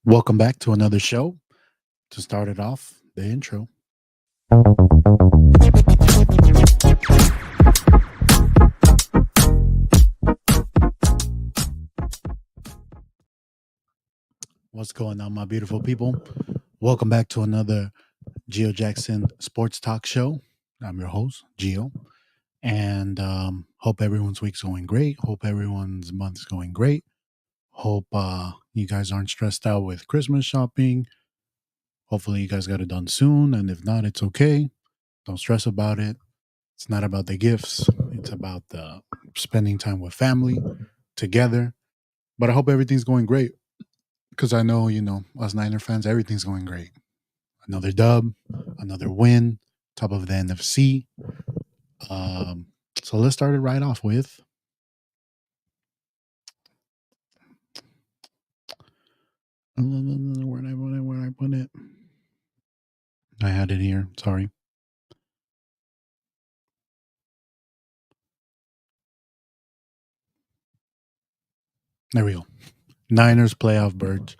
Welcome back to another show. To start it off, the intro. What's going on, my beautiful people? Welcome back to another Giojackson Sports Talk Show. I'm your host, Gio, and hope everyone's week's going great. Hope everyone's month's going great. Hope you guys aren't stressed out with Christmas shopping. Hopefully, you guys got it done soon, and if not, it's okay. Don't stress about it. It's not about the gifts. It's about the spending time with family together. But I hope everything's going great because I know, us Niner fans, everything's going great. Another dub, another win, top of the NFC. Um, so let's start it right off with where I put it. I had it here. Sorry. There we go. Niners playoff berth.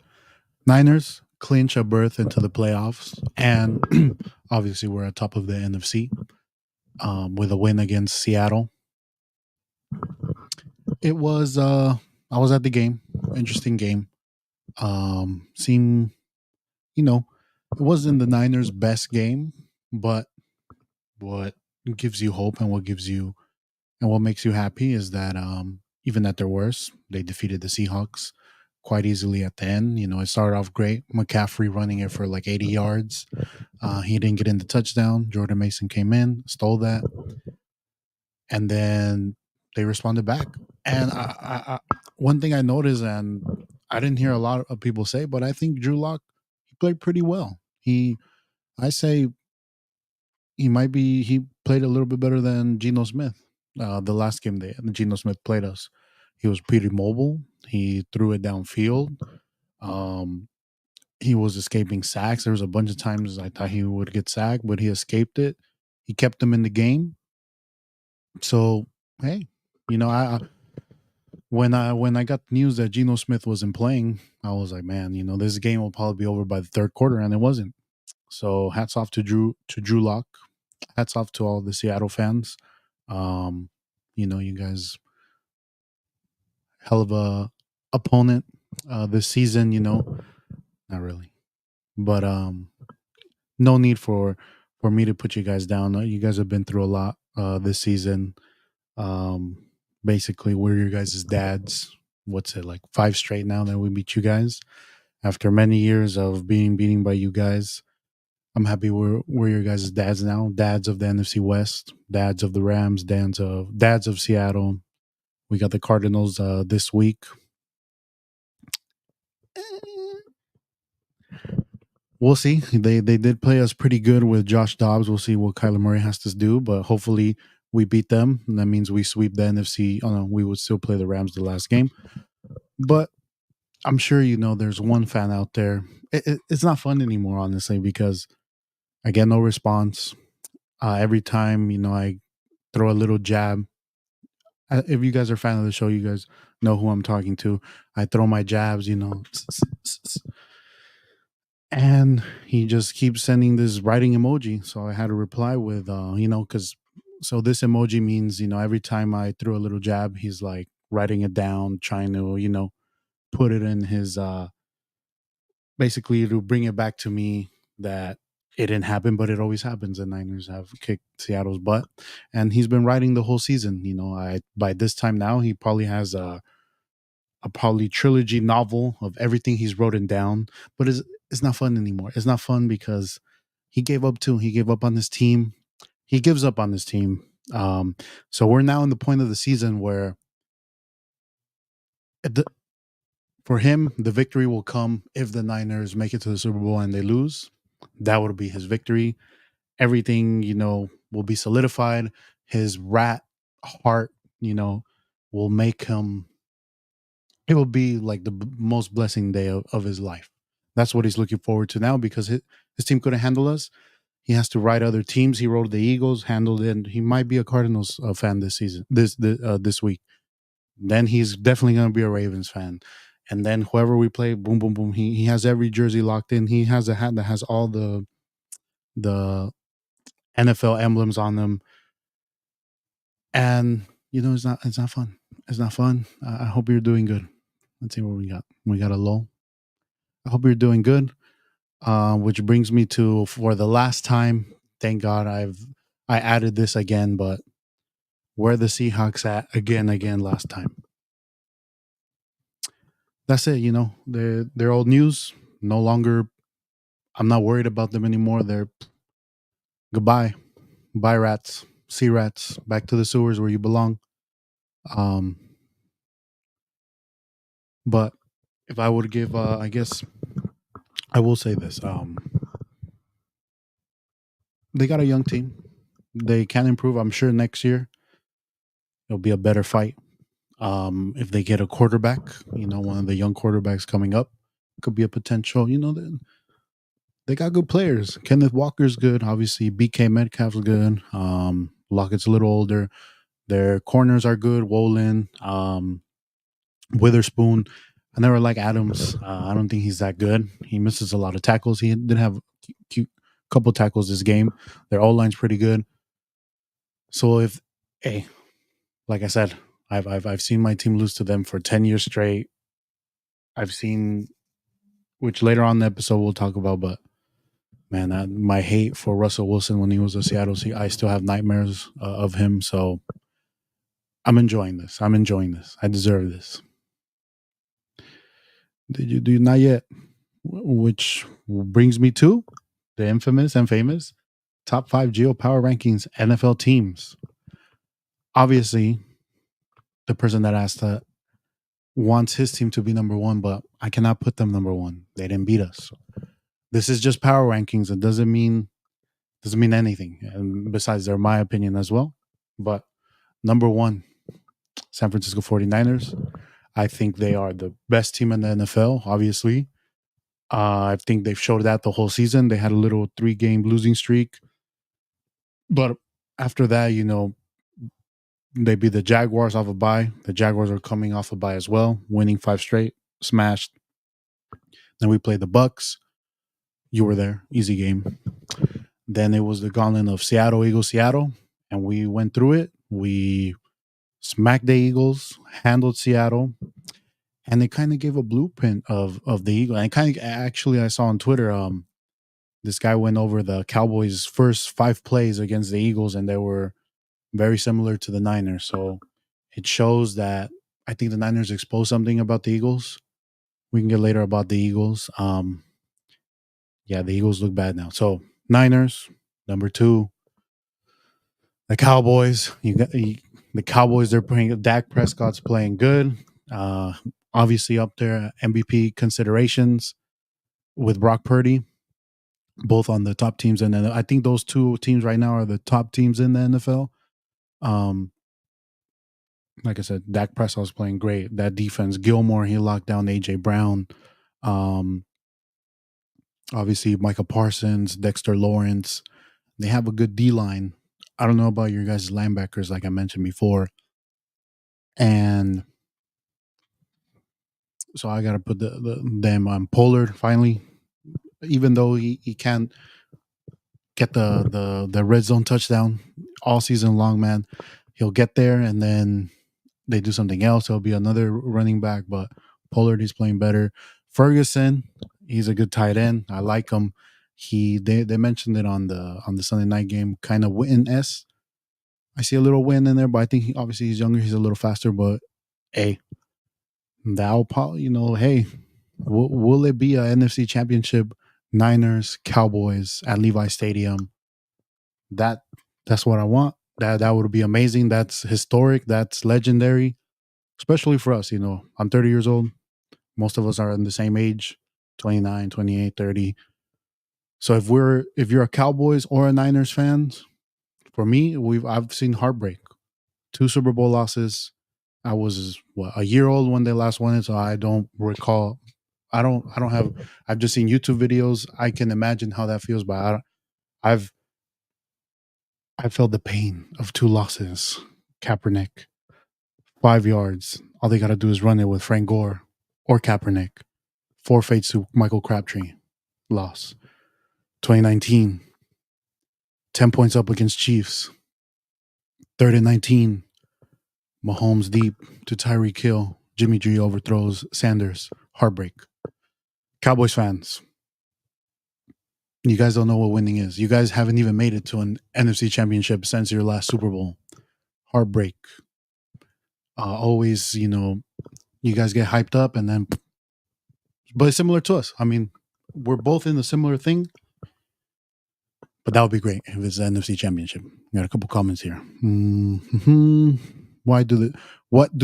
Niners clinch a berth into the playoffs, and obviously we're at top of the NFC with a win against Seattle. It was I was at the game. Interesting game. Seemed, you know, it wasn't the Niners' best game, but what gives you hope and what gives you and what makes you happy is that even at their worst, they defeated the Seahawks quite easily at the end. It started off great. McCaffrey running it for like 80 yards. He didn't get in the touchdown. Jordan Mason came in, stole that, and then they responded back. And one thing I noticed, and I didn't hear a lot of people say, but I think Drew Lock he played pretty well. I say, he played a little bit better than Geno Smith. The last game Geno Smith played us, he was pretty mobile. He threw it downfield. Um, he was escaping sacks. There was a bunch of times I thought he would get sacked, but he escaped it. He kept them in the game. So hey, I when I got news that Geno Smith wasn't playing, I was like, man, this game will probably be over by the third quarter, and it wasn't. So hats off to Drew Lock. Hats off to all the Seattle fans. Um, you guys hell of a opponent this season. Not really, but no need for me to put you guys down. You guys have been through a lot this season. Um, Basically, we're your guys' dads. What's it like 5 straight now that we beat you guys after many years of being beaten by you guys. I'm happy we're your guys' dads now. Dads of the NFC West, dads of the Rams, dads of Seattle. We got the Cardinals this week. We'll see. They did play us pretty good with Josh Dobbs. We'll see what Kyler Murray has to do, but hopefully we beat them. And that means we sweep the NFC. Oh no, we would still play the Rams the last game. But I'm sure there's one fan out there. It's not fun anymore, honestly, because I get no response. Every time I throw a little jab. If you guys are a fan of the show, you guys know who I'm talking to. I throw my jabs, and he just keeps sending this writing emoji. So I had to reply with, because so this emoji means, every time I throw a little jab, he's like writing it down, trying to, put it in his, basically to bring it back to me that it didn't happen, but it always happens. The Niners have kicked Seattle's butt, and he's been writing the whole season. I by this time now he probably has a probably trilogy novel of everything he's written down. But it's not fun anymore. It's not fun because he gave up too. He gave up on his team. He gives up on his team. So we're now in the point of the season where the, for him the victory will come if the Niners make it to the Super Bowl and they lose. That would be his victory. Everything will be solidified. His rat heart will make him, it will be like the most blessing day of his life. That's what he's looking forward to now because his team couldn't handle us. He has to ride other teams. He rode the Eagles, handled it. And he might be a Cardinals fan this season, this week. Then he's definitely going to be a Ravens fan. And then whoever we play, boom, boom, boom. He has every jersey locked in. He has a hat that has all the NFL emblems on them. And it's not fun. It's not fun. I hope you're doing good. Let's see what we got. We got a low. I hope you're doing good. Which brings me to, for the last time, thank God I added this again, but where the Seahawks at again last time. That's it. They're old news. No longer. I'm not worried about them anymore. They're goodbye. Bye, rats. Sea rats. Back to the sewers where you belong. Um, but if I would give, I guess I will say this. They got a young team. They can improve. I'm sure next year it'll be a better fight. If they get a quarterback, one of the young quarterbacks coming up could be a potential. They got good players. Kenneth Walker's good. Obviously, BK Metcalf's good. Lockett's a little older. Their corners are good. Wolin, Witherspoon. I never like Adams. I don't think he's that good. He misses a lot of tackles. He did have a couple tackles this game. Their O line's pretty good. So hey, like I said, I've seen my team lose to them for 10 years straight. I've seen, which later on in the episode we'll talk about, but man, my hate for Russell Wilson when he was a Seattle Sea, I still have nightmares of him. So I'm enjoying this. I deserve this. Did you do not yet? Which brings me to the infamous and famous top 5 Geo Power Rankings NFL teams. Obviously, the person that asked that wants his team to be number one, but I cannot put them number one. They didn't beat us. This is just power rankings. It doesn't mean anything. And besides, they're my opinion as well. But number one, San Francisco 49ers. I think they are the best team in the NFL, obviously. I think they've showed that the whole season. They had a little 3-game losing streak. But after that, they beat the Jaguars off a bye. The Jaguars are coming off a bye as well, winning 5 straight, smashed. Then we played the Bucks. You were there. Easy game. Then it was the gauntlet of Seattle, Eagles, Seattle. And we went through it. We smacked the Eagles, handled Seattle. And they kind of gave a blueprint of the Eagles. And I saw on Twitter, this guy went over the Cowboys' first 5 plays against the Eagles, and they were very similar to the Niners. So it shows that I think the Niners exposed something about the Eagles. We can get later about the Eagles. Yeah, the Eagles look bad now. So Niners, number 2. The Cowboys. The Cowboys. They're playing. Dak Prescott's playing good. Obviously up there, MVP considerations with Brock Purdy. Both on the top teams, and then I think those 2 teams right now are the top teams in the NFL. Like I said, Dak Prescott's playing great. That defense, Gilmore, he locked down AJ Brown. Obviously, Micah Parsons, Dexter Lawrence. They have a good D line. I don't know about your guys' linebackers, like I mentioned before. And so I got to put them on Pollard finally. Even though he can't get the red zone touchdown all season long, man, he'll get there, and then they do something else. He'll be another running back, but Pollard is playing better. Ferguson, he's a good tight end. I like him. They mentioned it on the Sunday night game, kind of Witten-esque. I see a little win in there, but I think obviously he's younger, he's a little faster. But hey, hey, will it be a NFC Championship? Niners, Cowboys at Levi Stadium. That's what I want. That would be amazing. That's historic. That's legendary, especially for us. I'm 30 years old. Most of us are in the same age, 29, 28, 30. So if you're a Cowboys or a Niners fans, for me, I've seen heartbreak. 2 Super Bowl losses. I was a year old when they last won it, so I don't recall. I don't have. I've just seen YouTube videos. I can imagine how that feels, but I felt the pain of 2 losses. Kaepernick, 5 yards. All they got to do is run it with Frank Gore or Kaepernick. Forfeits to Michael Crabtree. Loss. 2019, 10 points up against Chiefs. 3rd and 19. Mahomes deep to Tyreek Hill. Jimmy G overthrows Sanders. Heartbreak. Cowboys fans, you guys don't know what winning is. You guys haven't even made it to an NFC championship since your last Super Bowl. Heartbreak. Always, you guys get hyped up and then, but it's similar to us. I mean, we're both in a similar thing, but that would be great if it's the NFC championship. Got a couple comments here. What do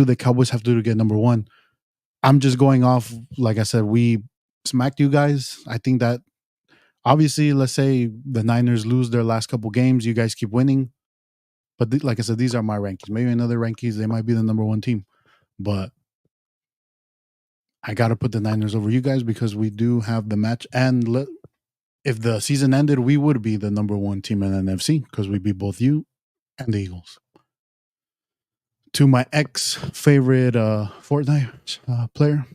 the Cowboys have to do to get number one? I'm just going off, like I said, we smacked you guys. I think that obviously, let's say the Niners lose their last couple games, you guys keep winning. But like I said, these are my rankings. Maybe in other rankings, they might be the number one team. But I got to put the Niners over you guys because we do have the match. And if the season ended, we would be the number one team in NFC because we beat both you and the Eagles. To my ex-favorite Fortnite player,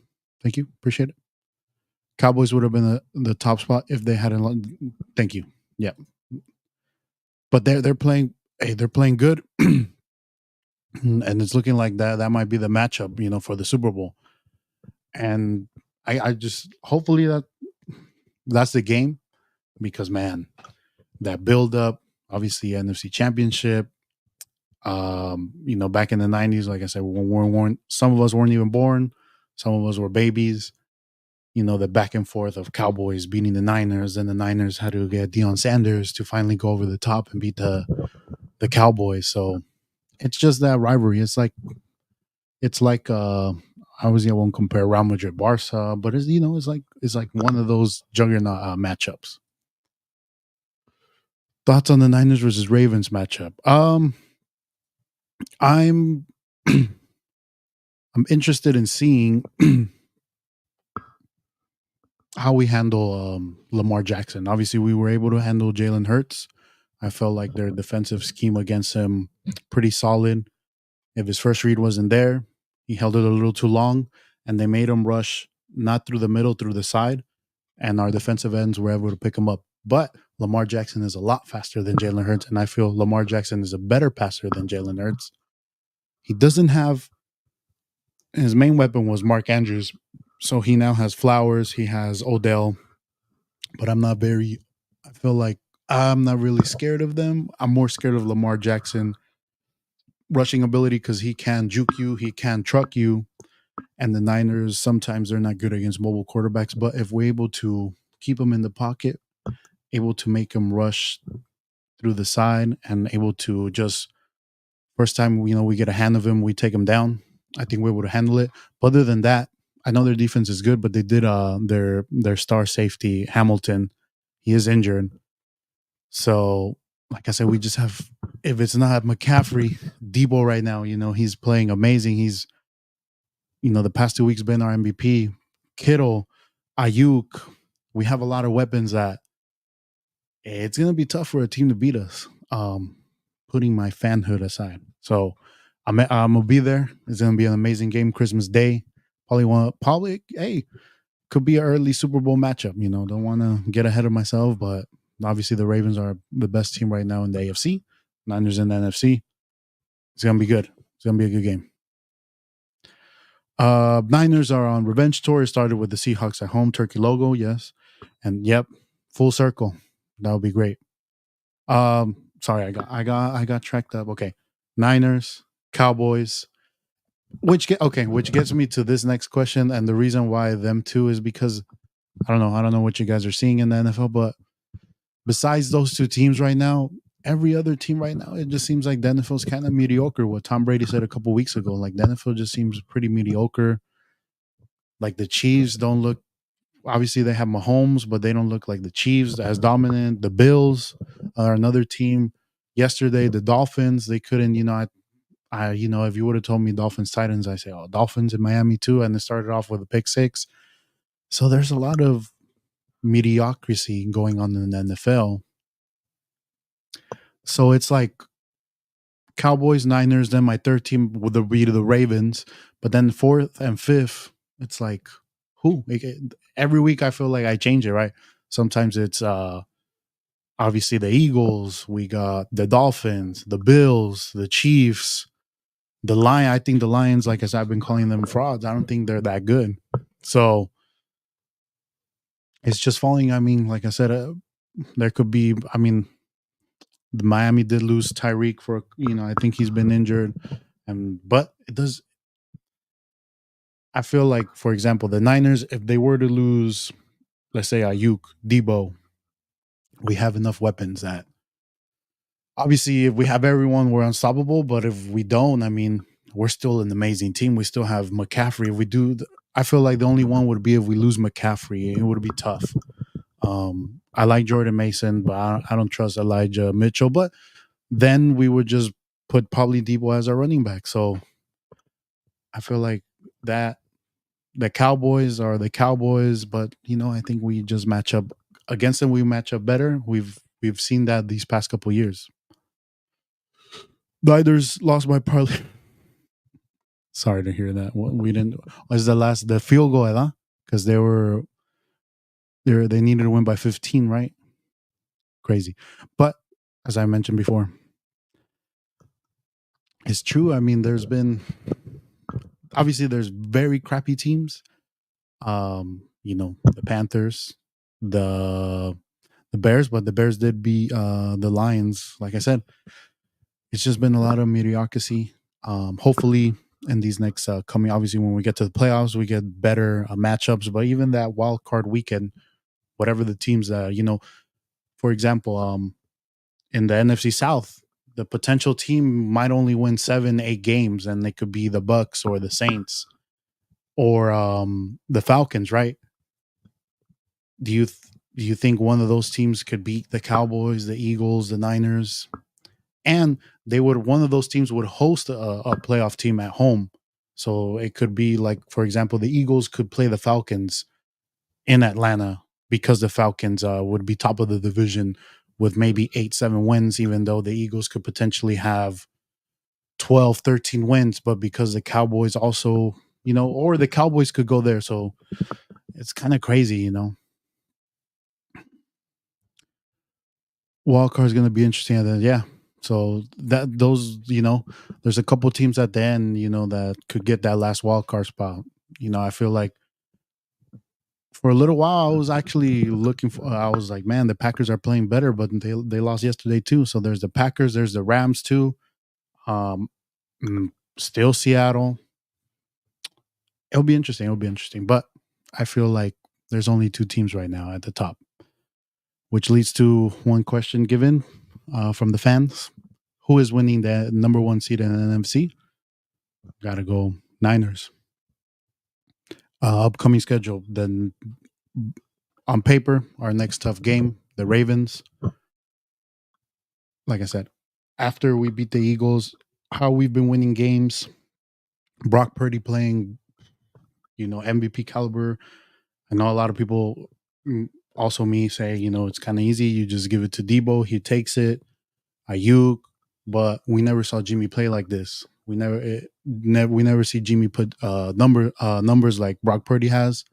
thank you. Appreciate it. Cowboys would have been the top spot if they hadn't. Thank you. Yeah. But they're playing. Hey, they're playing good. And it's looking like that might be the matchup, for the Super Bowl. And I just hopefully that's the game because man, that build up, obviously NFC Championship. Back in the 90s, like I said, some of us weren't even born, some of us were babies. The back and forth of Cowboys beating the Niners, and the Niners had to get Deion Sanders to finally go over the top and beat the Cowboys. So it's just that rivalry. It's like obviously I won't compare Real Madrid Barca, but it's like one of those juggernaut matchups. Thoughts on the Niners versus Ravens matchup? I'm I'm interested in seeing how we handle Lamar Jackson. Obviously, we were able to handle Jalen Hurts. I felt like their defensive scheme against him pretty solid. If his first read wasn't there, he held it a little too long, and they made him rush not through the middle, through the side, and our defensive ends were able to pick him up. But Lamar Jackson is a lot faster than Jalen Hurts, and I feel Lamar Jackson is a better passer than Jalen Hurts. He doesn't have his main weapon was Mark Andrews, so he now has Flowers, he has Odell, but I feel like I'm not really scared of them. I'm more scared of Lamar Jackson rushing ability because he can juke you, he can truck you, and the Niners sometimes they're not good against mobile quarterbacks. But if we're able to keep them in the pocket, able to make them rush through the side, and able to just first time we get a hand of him, we take him down. I think we're able to handle it. But other than that, I know their defense is good, but they did their star safety Hamilton. He is injured, so like I said, we just have if it's not McCaffrey, Debo right now, he's playing amazing. He's the past 2 weeks been our MVP. Kittle, Ayuk, we have a lot of weapons that it's gonna be tough for a team to beat us. Putting my fanhood aside, so I'm gonna be there. It's gonna be an amazing game. Christmas Day, hey, could be an early Super Bowl matchup. Don't want to get ahead of myself, but obviously the Ravens are the best team right now in the AFC. Niners in the NFC. It's gonna be good. It's gonna be a good game. Niners are on revenge tour. It started with the Seahawks at home, turkey logo, yes, and yep, full circle. That would be great. Sorry, I got tracked up. Okay, Niners, Cowboys. Which gets me to this next question, and the reason why them two is because I don't know what you guys are seeing in the NFL, but besides those two teams right now, every other team right now, it just seems like the NFL is kind of mediocre. What Tom Brady said a couple weeks ago, like the NFL just seems pretty mediocre. Like the Chiefs don't look. Obviously, they have Mahomes, but they don't look like the Chiefs as dominant. The Bills are another team. Yesterday, the Dolphins, they couldn't. If you would have told me Dolphins Titans, I say, oh, Dolphins in Miami too, and they started off with a pick six. So there's a lot of mediocrity going on in the NFL. So it's like Cowboys, Niners, then my third team would be the Ravens, but then fourth and fifth, It's like who? Every week I feel like I change it, right? Sometimes it's obviously the Eagles, we got the Dolphins, the Bills, the Chiefs, the Lion. I think the Lions, like as I've been calling them frauds, I don't think they're that good. So it's just falling. I mean, like I said, there could be. I mean, the Miami did lose Tyreek for I think he's been injured, and but it does. I feel like, for example, the Niners, if they were to lose, let's say Ayuk, Debo, we have enough weapons that obviously if we have everyone, we're unstoppable. But if we don't, I mean, we're still an amazing team. We still have McCaffrey. If we do, I feel like the only one would be if we lose McCaffrey. It would be tough. I like Jordan Mason, but I don't trust Elijah Mitchell. But then we would just put probably Debo as our running back. So I feel like that the Cowboys are the Cowboys, but I think we just match up against them. We match up better. We've seen that these past couple years. Niners lost by probably. Sorry to hear that. We didn't. Was the field goal, huh? Because they needed to win by 15, right? Crazy, but as I mentioned before, it's true. I mean, there's very crappy teams. The Panthers, the the Bears, but the Bears did beat the Lions. Like I said, it's just been a lot of mediocrity. Hopefully, in these next coming, obviously, when we get to the playoffs, we get better matchups. But even that wild card weekend, whatever the teams that for example, in the NFC South, the potential team might only win 7, 8 games, and they could be the Bucks or the Saints or the Falcons, right? Do you do you think one of those teams could beat the Cowboys, the Eagles, the Niners, and they would one of those teams would host a playoff team at home? So it could be like, for example, the Eagles could play the Falcons in Atlanta because the Falcons would be top of the division with maybe 8, 7 wins, even though the Eagles could potentially have 12, 13 wins. But because the Cowboys also, or the Cowboys could go there. So it's kind of crazy. Wild card is going to be interesting. And then, yeah. So there's a couple teams at the end, that could get that last wild card spot. I feel like for a little while, I was actually looking for. I was like, man, the Packers are playing better, but they lost yesterday too. So there's the Packers, there's the Rams too. Um, Still Seattle. It'll be interesting. It'll be interesting, but I feel like there's only two teams right now at the top, which leads to one question given from the fans: who is winning the number one seed in the NFC? Got to go Niners. Upcoming schedule. Then on paper, our next tough game, the Ravens. Like I said, after we beat the Eagles, how we've been winning games, Brock Purdy playing, MVP caliber. I know a lot of people, also me, say, it's kind of easy. You just give it to Debo, he takes it. Ayuk, but we never saw Jimmy play like this. We never see Jimmy put numbers like Brock Purdy has.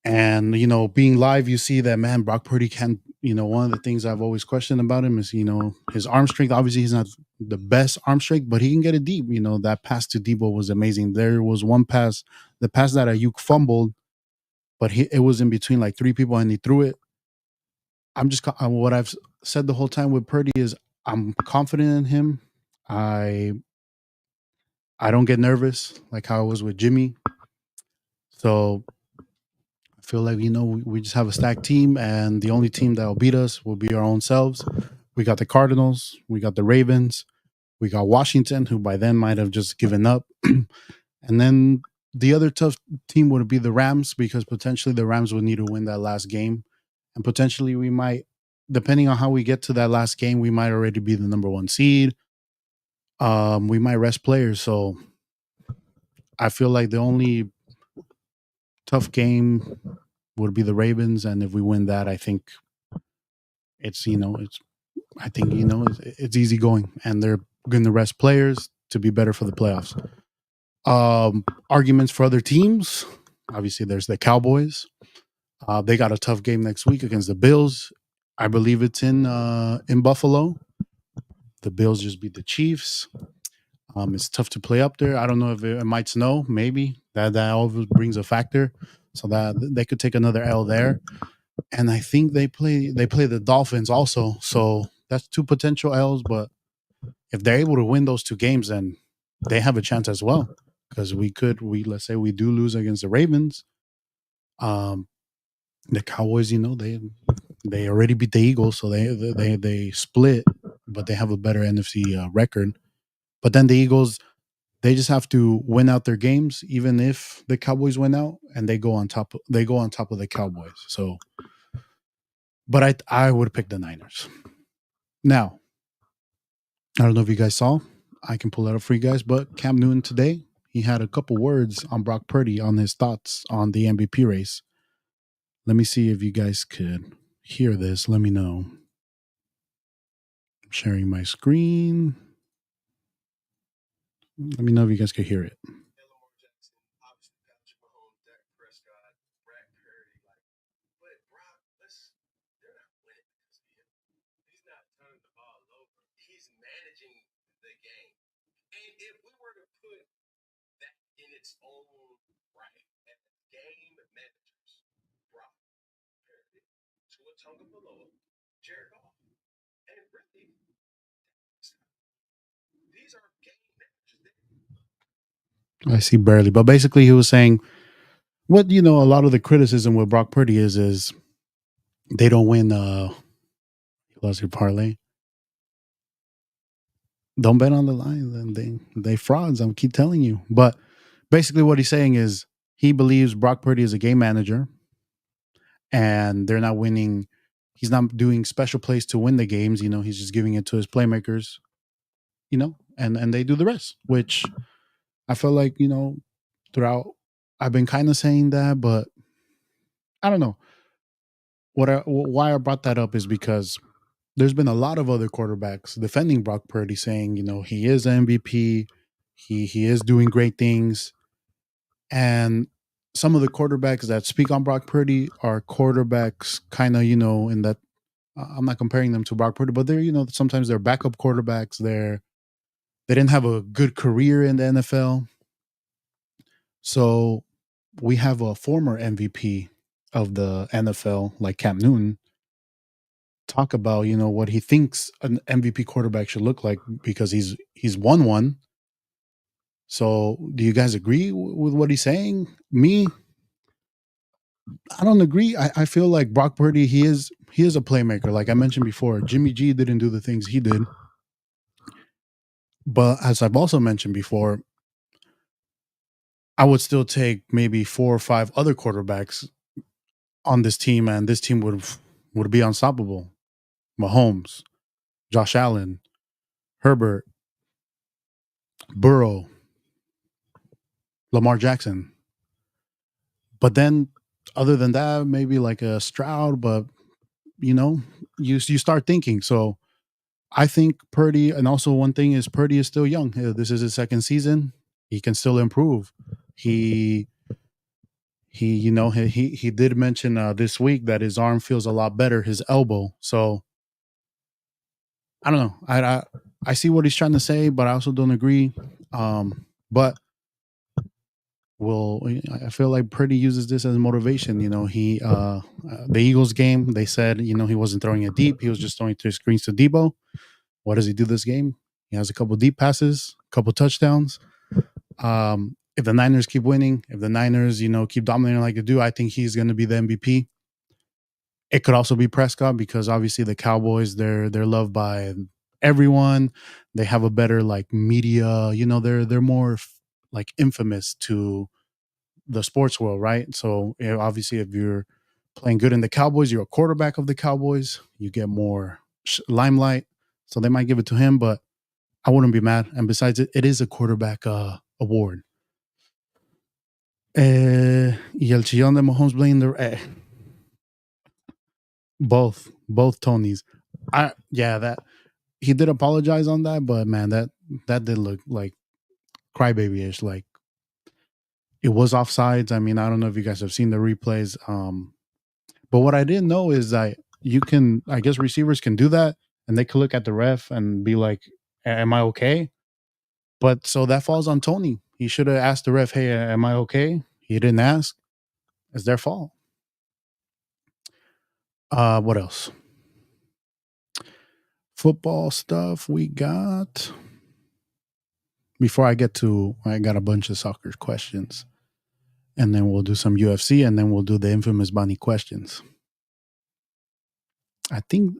And being live, you see that, man, Brock Purdy can. One of the things I've always questioned about him is his arm strength. Obviously, he's not the best arm strength, but he can get it deep. That pass to Debo was amazing. There was one pass, the pass that Ayuk fumbled, but it was in between like three people, and he threw it. What I've said the whole time with Purdy is I'm confident in him. I I don't get nervous like how I was with Jimmy. So I feel like we just have a stacked team, and the only team that will beat us will be our own selves. We got the Cardinals, we got the Ravens, we got Washington, who by then might have just given up, and then the other tough team would be the Rams, because potentially the Rams would need to win that last game, and potentially we might, depending on how we get to that last game, we might already be the number one seed. We might rest players, so I feel like the only tough game would be the Ravens, and if we win that, I think it's easy going, and they're going to rest players to be better for the playoffs. Arguments for other teams. Obviously, there's the Cowboys. They got a tough game next week against the Bills. I believe it's in Buffalo. The Bills just beat the Chiefs. It's tough to play up there. I don't know if it might snow. Maybe that always brings a factor, so that they could take another L there. And I think they play the Dolphins also. So that's two potential L's. But if they're able to win those two games, then they have a chance as well. Because we let's say we do lose against the Ravens. Um, the Cowboys, they already beat the Eagles, so they split, but they have a better NFC record. But then the Eagles, they just have to win out their games, even if the Cowboys win out, and they go on top. They go on top of the Cowboys. So, but I would pick the Niners. Now, I don't know if you guys saw. I can pull that up for you guys. But Cam Newton today, he had a couple words on Brock Purdy on his thoughts on the MVP race. Let me see if you guys could hear this. Let me know. I'm sharing my screen. Let me know if you guys could hear it. I see barely, but basically he was saying what a lot of the criticism with Brock Purdy is they don't win. Lost your parlay. Don't bet on the line. Then they frauds. I'm keep telling you. But basically, what he's saying is he believes Brock Purdy is a game manager, and they're not winning. He's not doing special plays to win the games. He's just giving it to his playmakers. And they do the rest. Which I feel like throughout I've been kind of saying that, but I don't know why I brought that up is because there's been a lot of other quarterbacks defending Brock Purdy, saying he is MVP, he is doing great things, and some of the quarterbacks that speak on Brock Purdy are quarterbacks kind of in that I'm not comparing them to Brock Purdy, but they're sometimes they're backup quarterbacks. They didn't have a good career in the NFL, so we have a former MVP of the NFL like Cam Newton talk about what he thinks an MVP quarterback should look like because he's won one. So, do you guys agree with what he's saying? Me, I don't agree. I feel like Brock Purdy, he is a playmaker. Like I mentioned before, Jimmy G didn't do the things he did, but as I've also mentioned before, I would still take maybe four or five other quarterbacks on this team, and this team would be unstoppable. Mahomes, Josh Allen, Herbert, Burrow, Lamar Jackson. But then, other than that, maybe like a Stroud. But you know, you start thinking. So I think Purdy, and also one thing is Purdy is still young. This is his second season. He can still improve. He he did mention this week that his arm feels a lot better, his elbow. So I don't know. I see what he's trying to say, but I also don't agree. But well, I feel like Purdy uses this as motivation. He the Eagles game, they said he wasn't throwing it deep. He was just throwing to screens to Debo. What does he do this game? He has a couple deep passes, a couple touchdowns. If the Niners keep winning, if the Niners keep dominating like they do, I think he's going to be the MVP. It could also be Prescott because obviously the Cowboys they're loved by everyone. They have a better like media. They're more like infamous to the sports world, right? So obviously, if you're playing good in the Cowboys, you're a quarterback of the Cowboys. You get more limelight, so they might give it to him. But I wouldn't be mad. And besides, it is a quarterback award. Y el chillón de Mahomes playing both Tonys. That he did apologize on that, but man, that did look like crybaby-ish. Like It was offsides. I mean, I don't know if you guys have seen the replays. But what I didn't know is that you can, I guess receivers can do that and they can look at the ref and be like, am I okay? But so that falls on Tony. He should have asked the ref, hey, am I okay? He didn't ask. It's their fault. What else? Football stuff we got. Before I get to, I got a bunch of soccer questions. And then we'll do some UFC and then we'll do the infamous Bonnie questions. I think,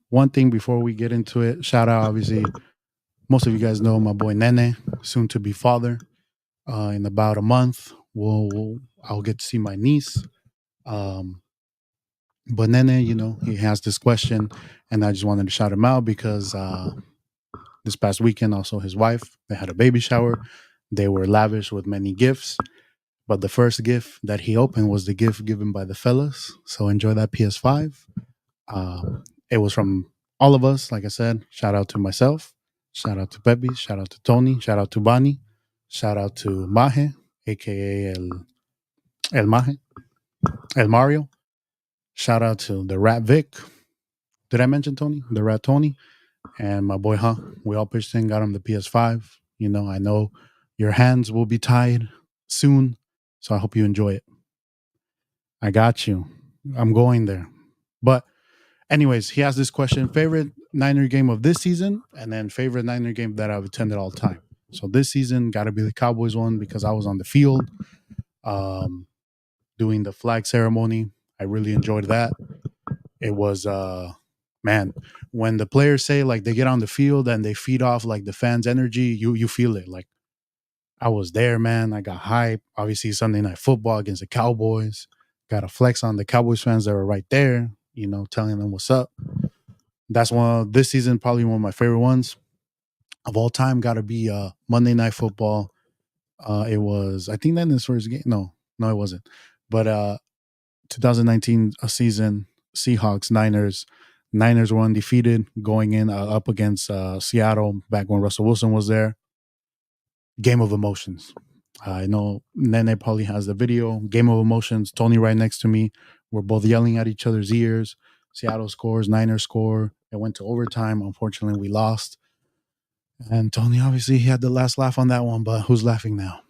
one thing before we get into it, shout out, obviously, most of you guys know my boy Nene, soon to be father. In about a month, I'll get to see my niece. But Nene, he has this question, and I just wanted to shout him out because this past weekend, also his wife, they had a baby shower. They were lavish with many gifts. But the first gift that he opened was the gift given by the fellas. So enjoy that PS5. It was from all of us. Like I said, shout out to myself, shout out to Pepe, shout out to Tony, shout out to Bonnie, shout out to Mahe, aka El Mahe, El Mario. Shout out to the Rat Vic. Did I mention Tony? The Rat Tony and my boy We all pitched in, got him the PS5. I know your hands will be tied soon, so I hope you enjoy it. I got you. I'm going there. But anyways, he has this question: favorite Niner game of this season, and then favorite Niner game that I've attended all time. So this season got to be the Cowboys one because I was on the field doing the flag ceremony. I really enjoyed that. It was man, when the players say like they get on the field and they feed off like the fans' energy, you feel it. Like I was there, man. I got hype. Obviously, Sunday Night Football against the Cowboys. Got a flex on the Cowboys fans that were right there, telling them what's up. That's this season, probably one of my favorite ones of all time. Got to be Monday Night Football. It was, I think, then his first game. No, it wasn't. But 2019 season, Seahawks, Niners. Niners were undefeated going in up against Seattle back when Russell Wilson was there. Game of emotions. I know Nene probably has the video. Game of emotions. Tony right next to me. We're both yelling at each other's ears. Seattle scores, Niners score. It went to overtime. Unfortunately, we lost. And Tony, obviously, he had the last laugh on that one, but who's laughing now?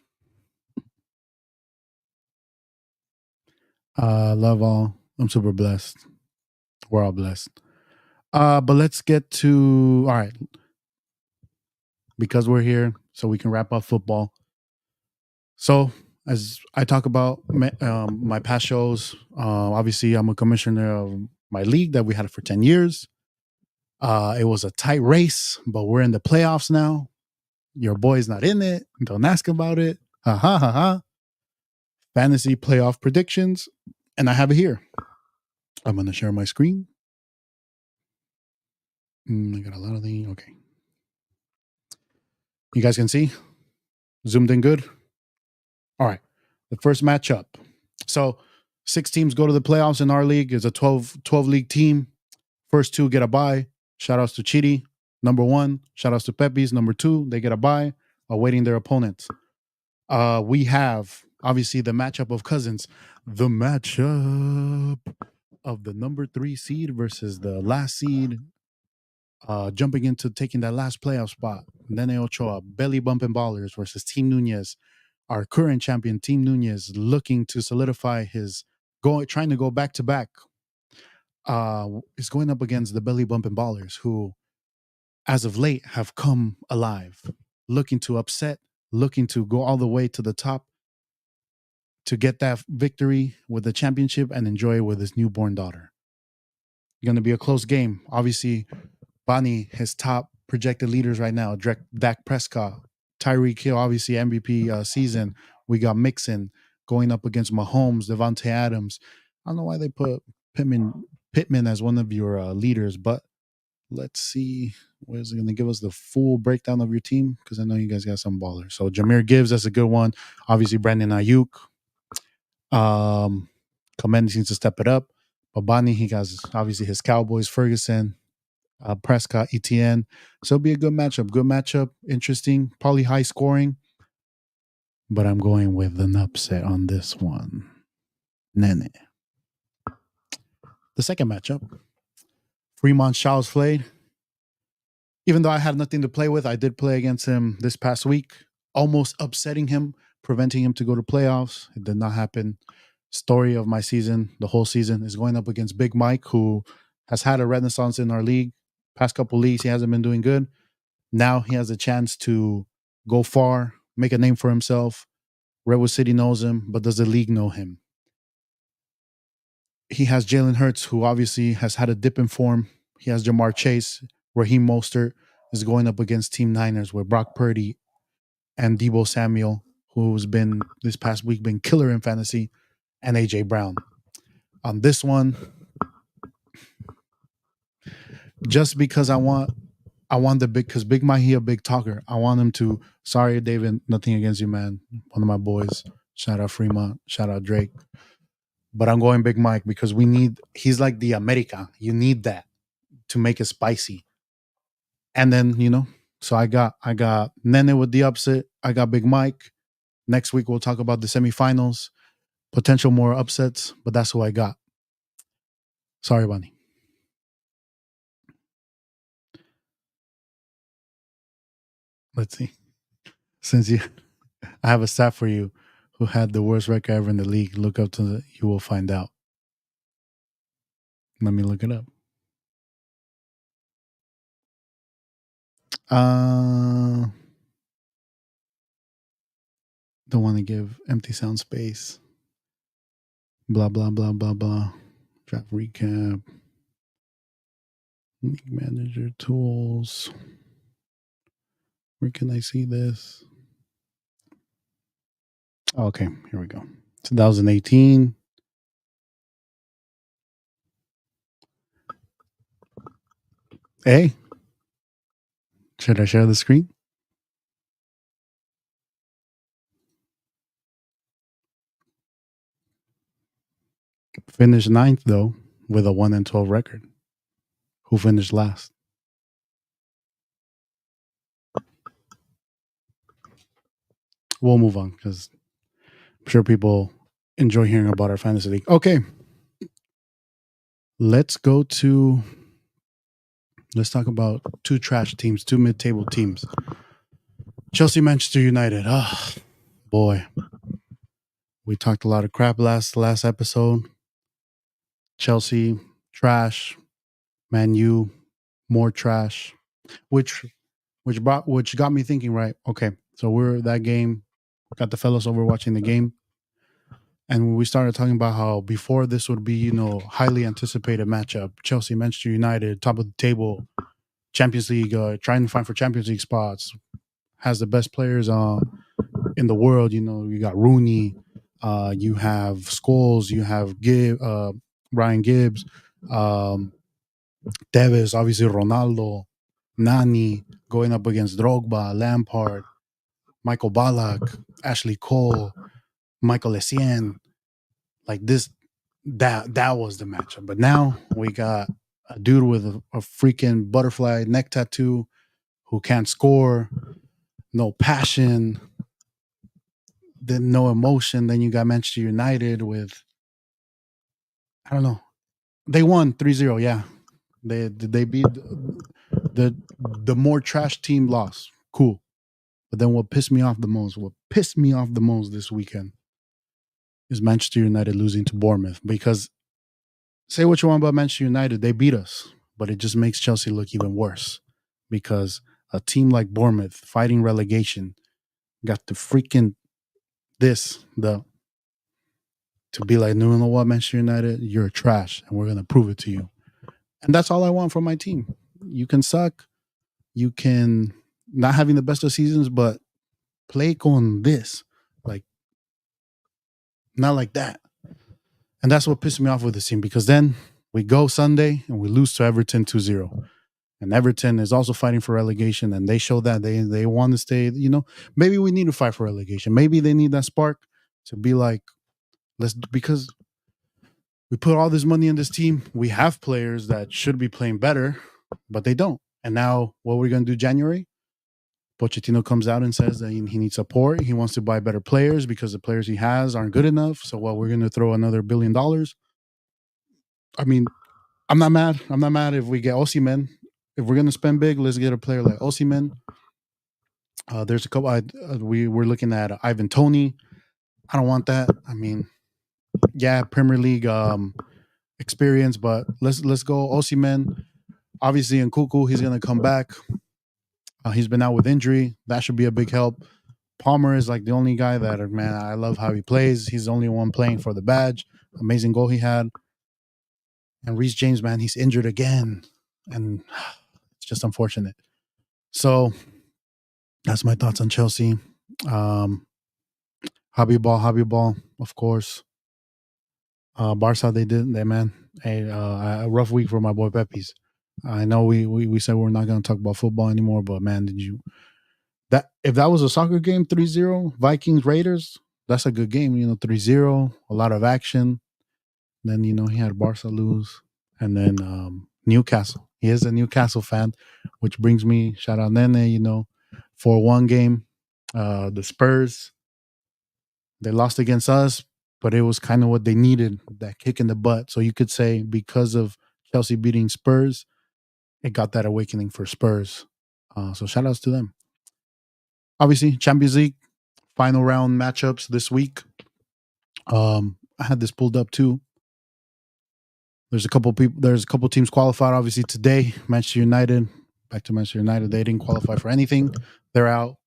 Love all. I'm super blessed. We're all blessed. But let's get to, all right. Because we're here, so we can wrap up football. So, as I talk about my past shows, obviously, I'm a commissioner of my league that we had for 10 years. It was a tight race, but we're in the playoffs now. Your boy's not in it. Don't ask about it. Ha ha ha ha. Fantasy playoff predictions. And I have it here. I'm going to share my screen. I got a lot of things. Okay. You guys can see? Zoomed in good? All right. The first matchup. So 6 teams go to the playoffs in our league. It's a 12 league team. First 2 get a bye. Shout outs to Chidi, number 1. Shout outs to Pepe's, number 2. They get a bye, awaiting their opponents. We have, obviously, the matchup of cousins. The matchup of the number 3 seed versus the last seed, jumping into taking that last playoff spot. Nene Ochoa, belly bumping ballers versus Team Nunez. Our current champion, Team Nunez, looking to solidify trying to go back to back. Is going up against the belly bumping ballers who, as of late, have come alive, looking to upset, looking to go all the way to the top to get that victory with the championship and enjoy it with his newborn daughter. Going to be a close game. Obviously, Bonnie, his top projected leaders right now, Dak Prescott, Tyreek Hill, obviously MVP season. We got Mixon going up against Mahomes, Devontae Adams. I don't know why they put Pittman as one of your leaders, but let's see. Where's it going to give us the full breakdown of your team? Because I know you guys got some ballers. So Jameer Gibbs, that's a good one. Obviously, Brandon Ayuk. Comendi needs to step it up. But Bonnie, he has obviously his Cowboys, Ferguson, Prescott, ETN. So it'll be a good matchup. Good matchup. Interesting. Probably high scoring. But I'm going with an upset on this one. Nene. The second matchup. Fremont Charles Flade. Even though I had nothing to play with, I did play against him this past week, almost upsetting him, preventing him to go to playoffs. It did not happen. Story of my season, the whole season, is going up against Big Mike, who has had a renaissance in our league. Past couple leagues, he hasn't been doing good. Now he has a chance to go far, make a name for himself. Redwood City knows him, but does the league know him? He has Jalen Hurts, who obviously has had a dip in form. He has Jamar Chase. Raheem Mostert is going up against Team Niners, where Brock Purdy and Debo Samuel, who's been this past week been killer in fantasy, and AJ Brown. On this one, just because I want the big, because Big Mike, he a big talker. I want him to. Sorry, David, nothing against you, man. One of my boys. Shout out Fremont. Shout out Drake. But I'm going Big Mike because we need. He's like the America. You need that to make it spicy. And then so I got Nene with the upset. I got Big Mike. Next week we'll talk about the semifinals, potential more upsets, but that's who I got. Sorry, Bunny. Let's see. Since I have a stat for you who had the worst record ever in the league. Look up to you will find out. Let me look it up. Don't want to give empty sound space. Blah blah blah blah blah. Draft recap. League manager tools. Where can I see this? Okay, here we go. 2018. Hey, should I share the screen? Finished ninth though, with a 1-12 record. Who finished last? We'll move on because I'm sure people enjoy hearing about our fantasy league. Okay, let's talk about two trash teams, two mid-table teams. Chelsea, Manchester United. Oh boy, we talked a lot of crap last episode. Chelsea trash, Man U more trash, which got me thinking. Right, okay, so we're that game. Got the fellas over watching the game, and we started talking about how before this would be highly anticipated matchup. Chelsea, Manchester United, top of the table, Champions League, trying to fight for Champions League spots, has the best players in the world. You got Rooney, you have Scholes, you have Ryan Gibbs, Tevez, obviously Ronaldo, Nani going up against Drogba, Lampard, Michael Ballack, Ashley Cole, Michael Essien. Like this, that was the matchup. But now we got a dude with a freaking butterfly neck tattoo who can't score, no passion, then no emotion. Then you got Manchester United with, I don't know. They won 3-0, yeah. They beat the more trash team lost. Cool. But then what pissed me off the most this weekend is Manchester United losing to Bournemouth. Because say what you want about Manchester United, they beat us, but it just makes Chelsea look even worse because a team like Bournemouth fighting relegation got the freaking to be like, no, you know what, Manchester United, you're trash, and we're gonna prove it to you. And that's all I want from my team. You can suck, you can not having the best of seasons, but play on this, like not like that. And that's what pissed me off with the team because then we go Sunday and we lose to Everton 2-0. And Everton is also fighting for relegation, and they show that they want to stay. Maybe we need to fight for relegation. Maybe they need that spark to be like, because we put all this money in this team. We have players that should be playing better. but they don't. And now, what we're going to do January? Pochettino comes out and says that he needs support. He wants to buy better players because the players he has aren't good enough. So, we're going to throw another $1 billion. I mean, I'm not mad. I'm not mad if we get Osimhen. If we're going to spend big, let's get a player like Osimhen. There's a couple. We're looking at Ivan Toney. I don't want that. I mean, yeah, Premier League experience, but let's go Osimhen. Obviously, in Kuku, he's going to come back. He's been out with injury. That should be a big help. Palmer is like the only guy that, man, I love how he plays. He's the only one playing for the badge. Amazing goal he had. And Reece James, man, he's injured again. And it's just unfortunate. So that's my thoughts on Chelsea. Hobby ball, of course. Barca, man, a rough week for my boy Pepe's. I know we said we're not going to talk about football anymore, but man, if that was a soccer game, 3-0, Vikings, Raiders, that's a good game, 3-0, a lot of action. Then, he had Barca lose. And then Newcastle. He is a Newcastle fan, which brings me, shout out Nene, 4-1 game. The Spurs, they lost against us, but it was kind of what they needed, that kick in the butt. So you could say because of Chelsea beating Spurs, it got that awakening for Spurs. So shout outs to them. Obviously, Champions League final round matchups this week. I had this pulled up too. There's a couple teams qualified. Obviously today, Manchester United. Back to Manchester United. They didn't qualify for anything. They're out.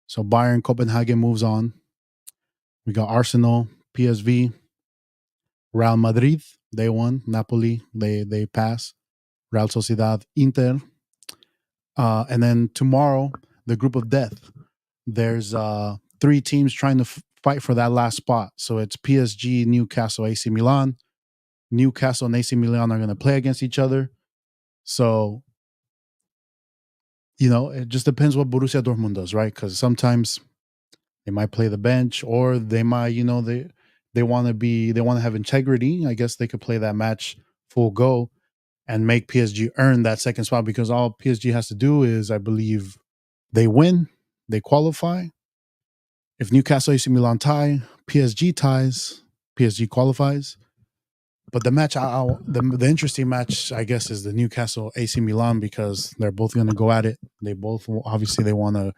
So Bayern Copenhagen moves on. We got Arsenal, PSV, Real Madrid. They won. Napoli. They pass. Real Sociedad, Inter. And then tomorrow, the group of death. There's 3 teams trying to fight for that last spot. So it's PSG, Newcastle, AC Milan. Newcastle and AC Milan are going to play against each other. So, it just depends what Borussia Dortmund does, right? Because sometimes they might play the bench, or they might, they want to have integrity. I guess they could play that match full go and make PSG earn that second spot, because all PSG has to do is, I believe, they win, they qualify. If Newcastle AC Milan tie, PSG ties, PSG qualifies. But the match, the interesting match, I guess, is the Newcastle AC Milan, because they're both going to go at it. They both, obviously, they want to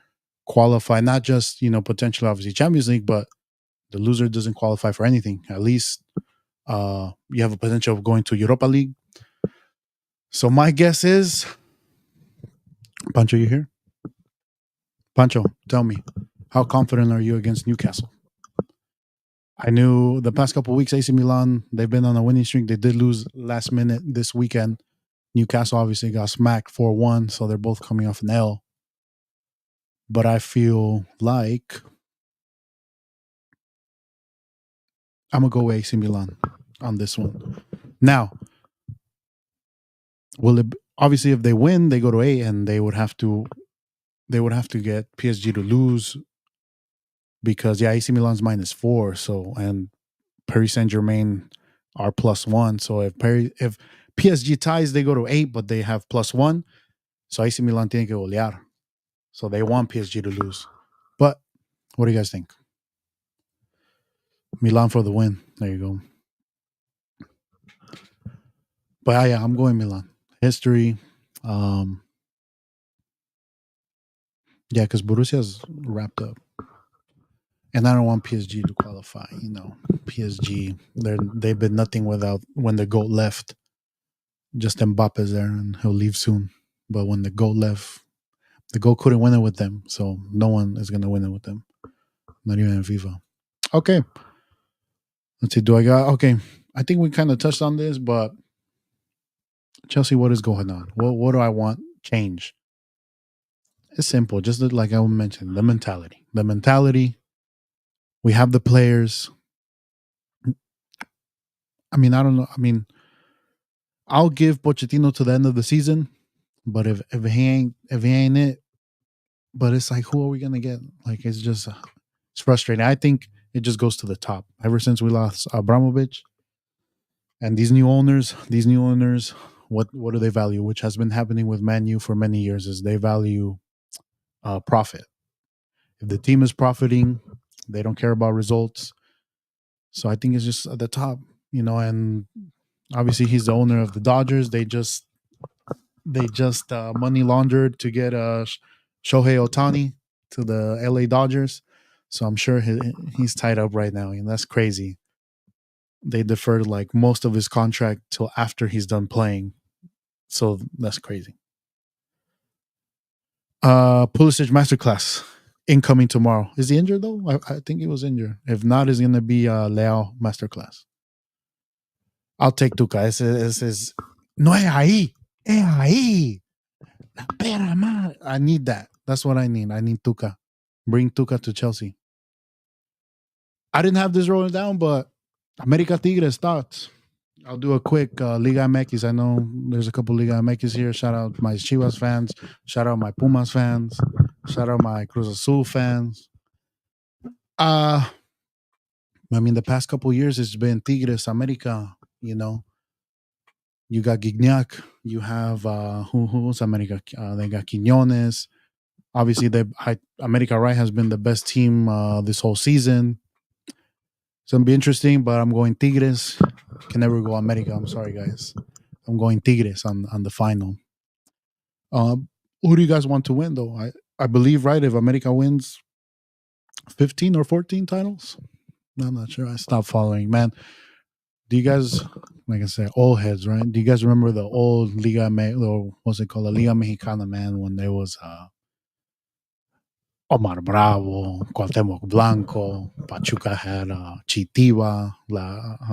qualify, not just, potentially, obviously, Champions League, but the loser doesn't qualify for anything. At least you have a potential of going to Europa League. So my guess is, Pancho, you here? Pancho, tell me, how confident are you against Newcastle? I knew the past couple of weeks, AC Milan, they've been on a winning streak. They did lose last minute this weekend. Newcastle obviously got smacked 4-1, so they're both coming off an L. But I feel like I'm going to go with AC Milan on this one. Now, obviously, if they win, they go to 8, and they would have to get PSG to lose, because AC Milan's -4, so, and Paris Saint-Germain are +1. So if PSG ties, they go to 8, but they have +1. So AC Milan tiene que golear. So they want PSG to lose. But what do you guys think? Milan for the win. There you go. But yeah, I'm going Milan. History. Yeah, because Borussia's wrapped up. And I don't want PSG to qualify. PSG, they've been nothing without, when the GOAT left. Just Mbappe's there, and he'll leave soon. But when the GOAT left, the GOAT couldn't win it with them. So no one is going to win it with them. Not even in FIFA. Okay. Let's see. Okay. I think we kind of touched on this, but Chelsea, what is going on? What do I want change? It's simple. Just like I mentioned, the mentality. The mentality. We have the players. I mean, I don't know. I mean, I'll give Pochettino to the end of the season, but if he ain't it, but it's like, who are we gonna get? Like, it's frustrating. I think it just goes to the top. Ever since we lost Abramovich, and these new owners, What do they value? Which has been happening with Man U for many years is they value profit. If the team is profiting, they don't care about results. So I think it's just at the top, and obviously he's the owner of the Dodgers. They just money laundered to get Shohei Otani to the LA Dodgers. So I'm sure he's tied up right now, and that's crazy. They deferred like most of his contract till after he's done playing. So that's crazy. Pulisic masterclass incoming tomorrow. Is he injured though? I think he was injured. If not, it's gonna be Leao masterclass. I'll take Tuca. Ese es no es ahí. Es ahí. La pera madre. I need that. That's what I need. I need Tuca. Bring Tuca to Chelsea. I didn't have this rolling down, but America Tigres thoughts. I'll do a quick Liga MX. I know there's a couple Liga MX here. Shout out my Chivas fans. Shout out my Pumas fans. Shout out my Cruz Azul fans. I mean, the past couple years it's been Tigres America. You got Gignac. You have who's America? They got Quiñones. Obviously, America Right has been the best team this whole season. It's gonna be interesting, but I'm going Tigres. Can never go America. I'm sorry, guys. I'm going Tigres on the final. Who do you guys want to win, though? I believe, right, if America wins 15 or 14 titles? I'm not sure. I stopped following. Man, do you guys, like I said, old heads, right? Do you guys remember the old Liga, or what's it called? La Liga Mexicana, man, when there was Omar Bravo, Cuauhtémoc Blanco, Pachuca had Chitiba, La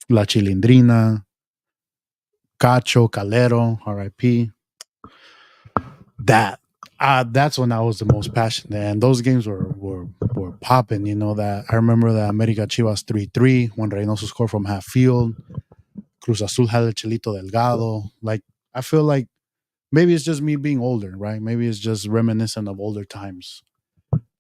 Chilindrina, Cacho, Calero, RIP. That's when I was the most passionate, and those games were popping. That I remember that America Chivas 3-3 when Reynoso scored from half field. Cruz Azul had El Chelito Delgado. Like, I feel like maybe it's just me being older, right? Maybe it's just reminiscent of older times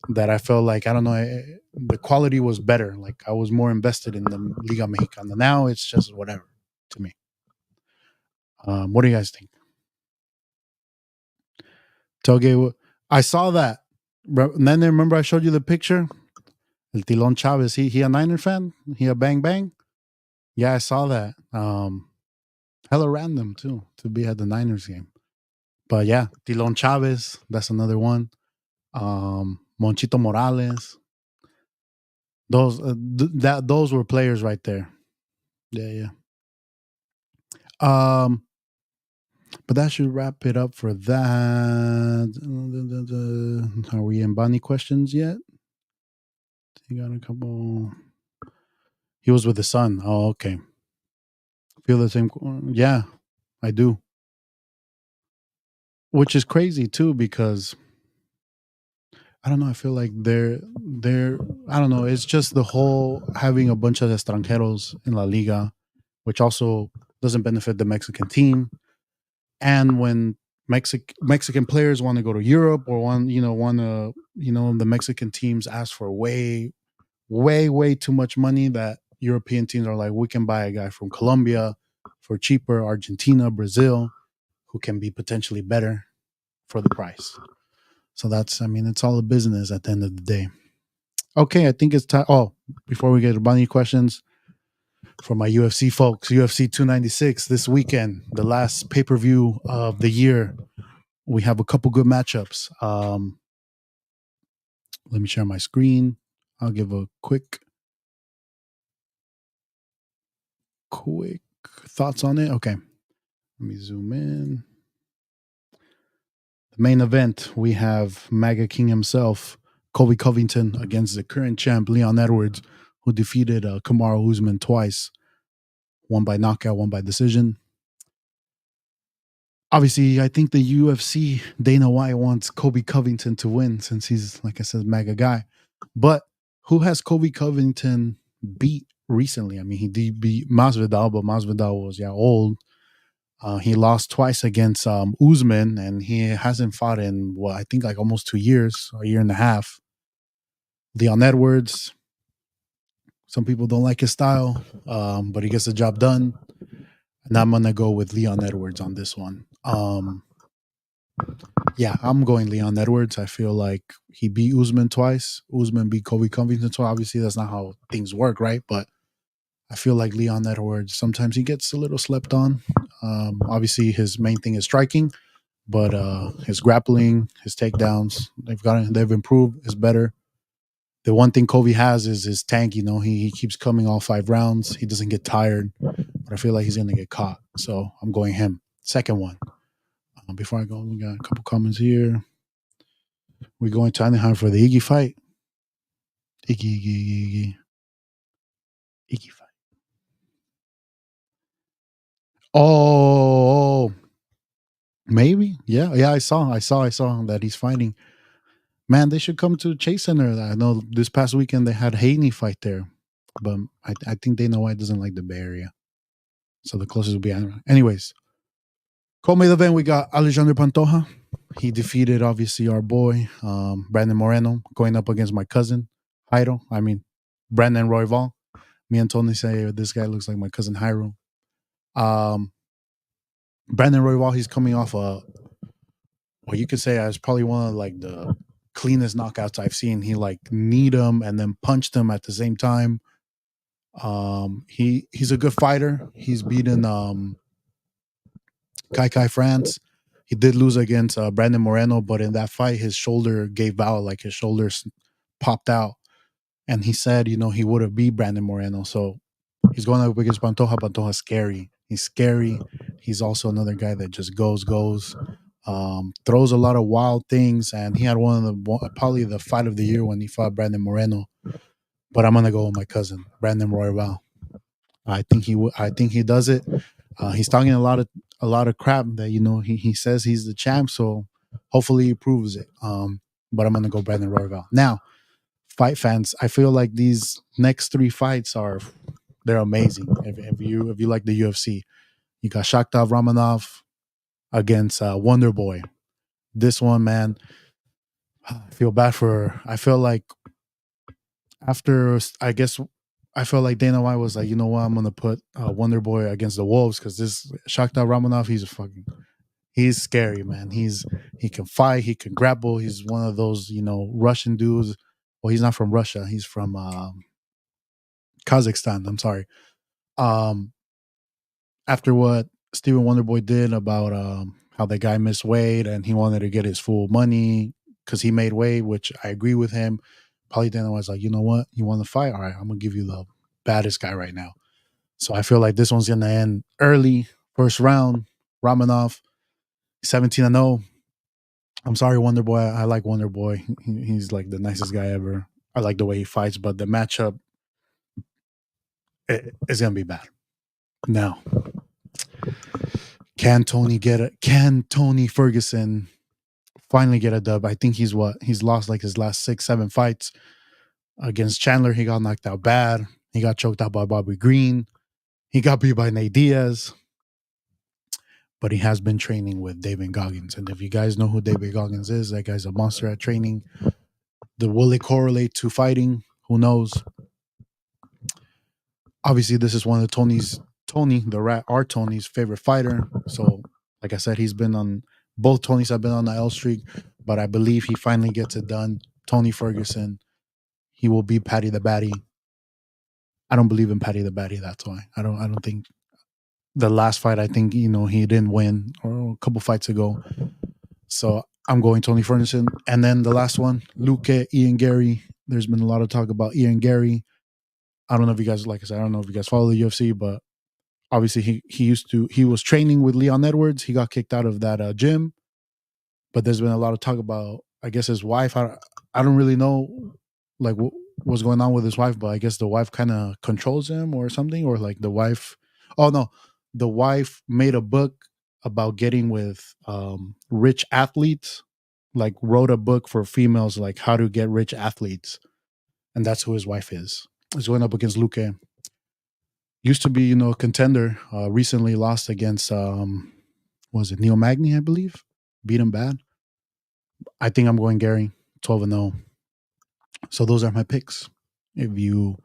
that I felt like, I don't know, the quality was better. Like, I was more invested in the Liga Mexicana. Now it's just whatever to me. What do you guys think? Toge, I saw that. And then remember I showed you the picture? El Tilon Chavez, he a Niner fan? He a bang bang? Yeah, I saw that. Hella random too to be at the Niners game. But yeah, Tilon Chavez, that's another one. Monchito Morales. Those were players right there. Yeah. But that should wrap it up for that. Are we in Bonnie questions yet? You got a couple. He was with the son. Oh, okay. Feel the same. Yeah, I do. Which is crazy too, because I don't know. I feel like they're. I don't know. It's just the whole having a bunch of extranjeros in La Liga, which also doesn't benefit the Mexican team. And when Mexican players want to go to Europe or want to the Mexican teams ask for way too much money, that European teams are like, we can buy a guy from Colombia for cheaper, Argentina, Brazil, who can be potentially better for the price. So it's all a business at the end of the day. Okay, I think it's time. Oh, before we get to bunny questions, for my UFC folks, UFC 296 this weekend, the last pay-per-view of the year. We have a couple good matchups. Let me share my screen. I'll give a quick thoughts on it. Okay. Let me zoom in. The main event, we have MAGA King himself, Colby Covington, against the current champ, Leon Edwards, who defeated Kamaru Usman twice. One by knockout, one by decision. Obviously, I think the UFC, Dana White wants Colby Covington to win since he's, like I said, MAGA guy. But who has Colby Covington beat recently? I mean, he did beat Masvidal, but Masvidal was old. He lost twice against Usman, and he hasn't fought in I think like almost 2 years, or a year and a half. Leon Edwards, some people don't like his style, but he gets the job done. and I'm gonna go with Leon Edwards on this one. Yeah, I'm going Leon Edwards. I feel like he beat Usman twice. Usman beat Kobe Covington twice. Obviously, that's not how things work, right? But I feel like Leon Edwards sometimes he gets a little slept on. Obviously, his main thing is striking, but his grappling, his takedowns, they've improved. Is better. The one thing Kobe has is his tank. You know, he keeps coming all 5 rounds. He doesn't get tired, but I feel like he's gonna get caught. So I'm going him. Second one. Before I go, we got a couple comments here. We're going to Anaheim for the Iggy fight. Iggy fight. Oh, maybe. Yeah. I saw that he's fighting. Man, they should come to Chase Center. I know this past weekend they had Haney fight there, but I think Dana White doesn't like the Bay Area, so the closest will be Anaheim. Anyways, co-main event we got Alexander Pantoja. He defeated obviously our boy Brandon Moreno, going up against my cousin Jairo. I mean Brandon Royval. Me and Tony say this guy looks like my cousin Jairo. Um, Brandon Royval, he's coming off what you could say as probably one of like the cleanest knockouts I've seen. He like kneed him and then punched him at the same time. He's a good fighter. He's beaten Kai France. He did lose against Brandon Moreno, but in that fight, his shoulder gave out, like his shoulders popped out. And he said, you know, he would have beat Brandon Moreno. So he's going up against Pantoja. Pantoja's scary. He's scary. He's also another guy that just goes, throws a lot of wild things. And he had probably the fight of the year when he fought Brandon Moreno. But I'm gonna go with my cousin Brandon Royval. I think he does it. He's talking a lot of crap that you know he says he's the champ, so hopefully he proves it. But I'm gonna go Brandon Royval. Now, fight fans, I feel like these next 3 fights they're amazing. If you like the UFC, you got Shakhtar Ramanov against Wonder Boy. This one, man, I feel bad for. I feel like after I guess I felt like Dana White was like, you know what, I'm gonna put Wonder Boy against the Wolves because this Shakhtar Ramanov, he's scary, man. He can fight, he can grapple. He's one of those Russian dudes. Well, he's not from Russia. He's from Kazakhstan. I'm sorry. Um, After what Stephen Wonderboy did about how the guy missed weight and he wanted to get his full money because he made weight, which I agree with him. Probably Dana was like, you know what, you want to fight? All right, I'm gonna give you the baddest guy right now. So I feel like this one's gonna end early, first round. Ramanov, 17-0. I'm sorry, Wonder Boy. I like Wonder Boy. He's like the nicest guy ever. I like the way he fights, but the matchup is gonna be bad. Now, can Tony Ferguson finally get a dub? I think he's lost like his last 6, 7 fights. Against Chandler, he got knocked out bad. He got choked out by Bobby Green. He got beat by Nate Diaz. But he has been training with David Goggins. And if you guys know who David Goggins is, that guy's a monster at training. Will it correlate to fighting? Who knows? Obviously, this is one of Tony, the rat, our Tony's favorite fighter. So, like I said, he's been on, both Tonys have been on the L streak, but I believe he finally gets it done. Tony Ferguson, he will beat Patty the Batty. I don't believe in Patty the Batty. That's why I don't think the last fight. I think he didn't win, or a couple fights ago. So I'm going Tony Ferguson, and then the last one, Luque, Ian Gary. There's been a lot of talk about Ian Gary. I don't know if you guys, like I said, I don't know if you guys follow the UFC, but obviously he was training with Leon Edwards. He got kicked out of that gym, but there's been a lot of talk about, I guess, his wife. I don't really know like what's going on with his wife, but I guess the wife kind of controls him or something, or like the wife. Oh no, the wife made a book about getting with rich athletes, like wrote a book for females, like how to get rich athletes, and that's who his wife is. He's going up against Luque. Used to be, a contender. Recently lost against was it Neil Magny, I believe. Beat him bad. I think I'm going Gary, 12-0. So those are my picks. If you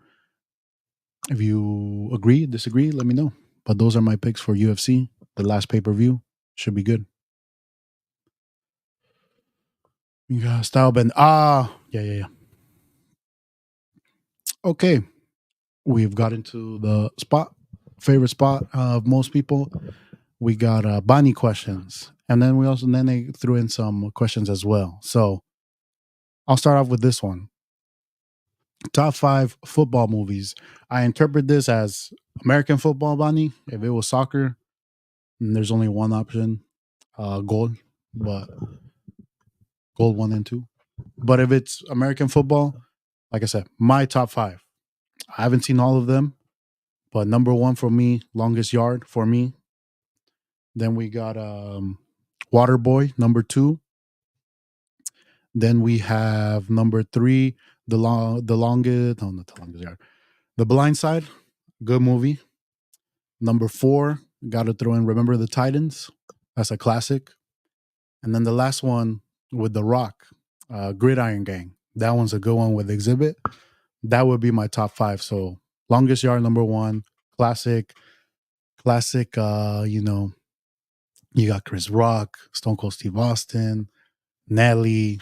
agree, disagree, let me know. But those are my picks for UFC. The last pay per view should be good. Yeah, style bend. Yeah. Okay, we've got into the spot, favorite spot of most people. We got Bonnie questions, and then they threw in some questions as well. So I'll start off with this one: top 5 football movies. I interpret this as American football, Bonnie. If it was soccer, then there's only one option, gold, but gold 1 and 2. But if it's American football, like I said, my top 5. I haven't seen all of them, but number 1 for me, Longest Yard for me. Then we got Waterboy, number 2. Then we have number 3, the longest, no, not the longest yard, The Blind Side, good movie. Number 4, got to throw in Remember the Titans. That's a classic. And then the last one with The Rock, Gridiron Gang. That one's a good one with Exhibit. That would be my top 5. So Longest Yard, number 1, classic, classic. You got Chris Rock, Stone Cold Steve Austin, Nelly,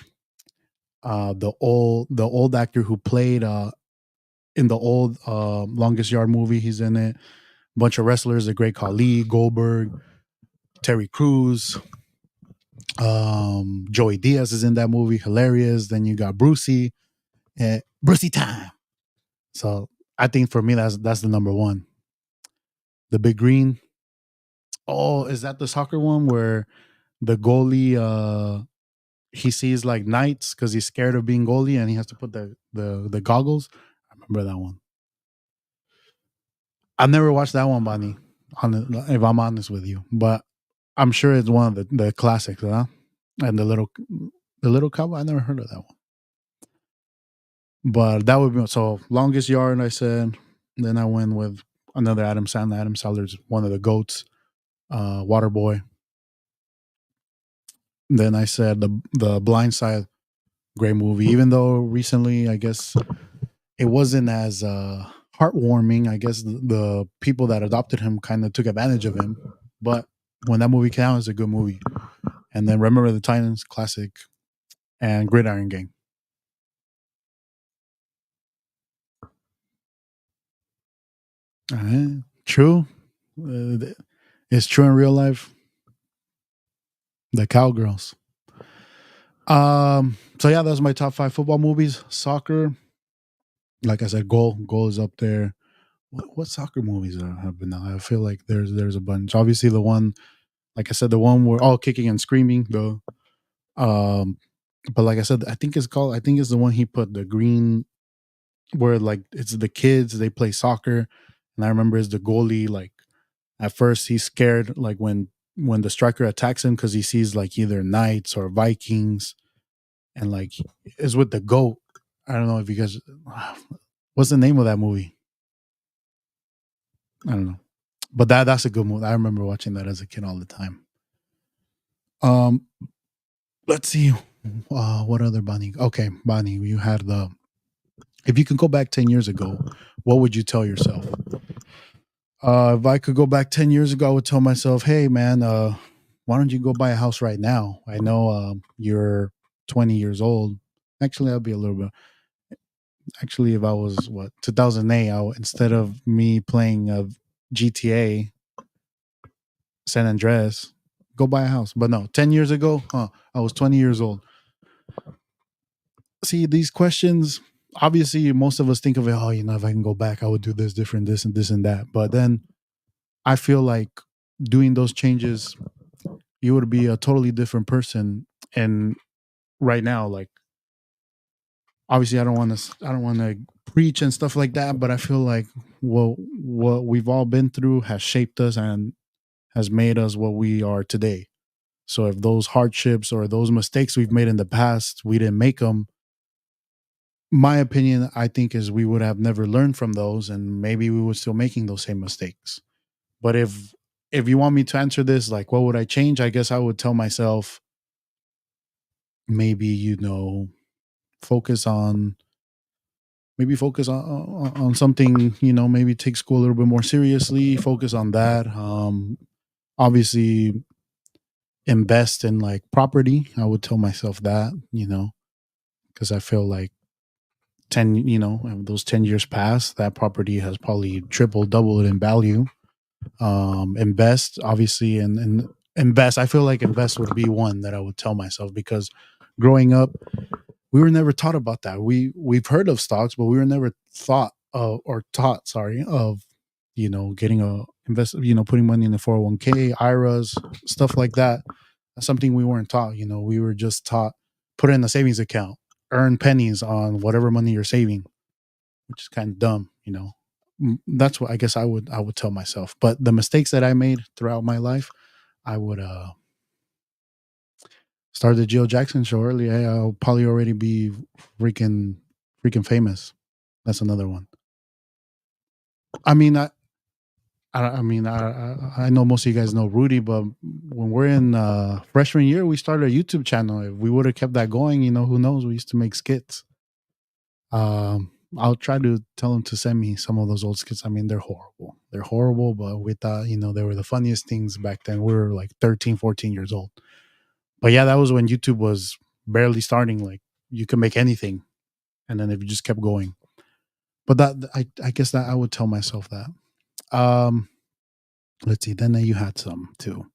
the old actor who played in the old Longest Yard movie. He's in it. Bunch of wrestlers: the Great Khali, Goldberg, Terry Crews, Joey Diaz is in that movie. Hilarious. Then you got Brucey, Brucey time. So I think for me that's the number 1. The Big Green. Oh, is that the soccer one where the goalie he sees like knights because he's scared of being goalie and he has to put the goggles? I remember that one. I've never watched that one, Bonnie. If I'm honest with you, but I'm sure it's one of the classics, huh? And the little cowboy. I never heard of that one, but that would be so. Longest Yard, I said. Then I went with another Adam Sandler. Adam Sandler's one of the goats. Waterboy. Then I said the Blind Side, great movie. Even though recently, I guess it wasn't as heartwarming. I guess the people that adopted him kind of took advantage of him. But when that movie came out, it's a good movie. And then Remember the Titans, classic, and Gridiron Gang. True. It's true in real life. The Cowgirls. So yeah, that's my top 5 football movies. Soccer, like I said, goal is up there. What soccer movies have been out? I feel like there's a bunch. Obviously, the one, like I said, the one where all kicking and screaming. Um, but like I said, I think it's the one he put the green, where like it's the kids they play soccer, and I remember it's the goalie. Like at first he's scared, like when the striker attacks him because he sees like either knights or Vikings, and like it's with the goat. I don't know if you guys, what's the name of that movie? I don't know, but that's a good movie. I remember watching that as a kid all the time. Um, let's see, what other Bonnie? Okay, Bonnie, you had the. If you can go back 10 years ago, what would you tell yourself? If I could go back 10 years ago, I would tell myself, "Hey, man, why don't you go buy a house right now? I know you're 20 years old. Actually, I'll be a little bit. Actually, if I was 2008, instead of me playing GTA San Andreas, go buy a house. But no, 10 years ago, I was 20 years old. See, these questions, obviously, most of us think of it, oh, if I can go back, I would do this different, this and this and that. But then I feel like doing those changes, you would be a totally different person. And right now, like, obviously, I don't want to preach and stuff like that, but I feel like what we've all been through has shaped us and has made us what we are today. So if those hardships or those mistakes we've made in the past, we didn't make them, my opinion, I think, is we would have never learned from those, and maybe we would still making those same mistakes. But if you want me to answer this, like, what would I change? I guess I would tell myself, maybe, focus on maybe focus on something, maybe take school a little bit more seriously, focus on that. Obviously invest in like property. I would tell myself that, because I feel like 10, those 10 years pass, that property has probably tripled, doubled in value. Invest obviously, and invest. I feel like invest would be one that I would tell myself, because growing up, we were never taught about that. We've heard of stocks, but we were never thought of, or taught, sorry, of, getting a invest, putting money in the 401k, IRAs, stuff like that. That's something we weren't taught. We were just taught, put it in a savings account, earn pennies on whatever money you're saving, which is kind of dumb. That's what I guess I would tell myself. But the mistakes that I made throughout my life, I would start the Giojackson Show early. I'll probably already be freaking freaking famous. That's another one. I mean, I know most of you guys know Rudy, but when we're in freshman year, we started a YouTube channel. If we would have kept that going, who knows? We used to make skits. I'll try to tell him to send me some of those old skits. I mean, they're horrible. They're horrible, but we thought, they were the funniest things back then. We were like 13, 14 years old. But yeah, that was when YouTube was barely starting. Like, you could make anything. And then if you just kept going. But I guess that I would tell myself that. Um, let's see. Then you had some too.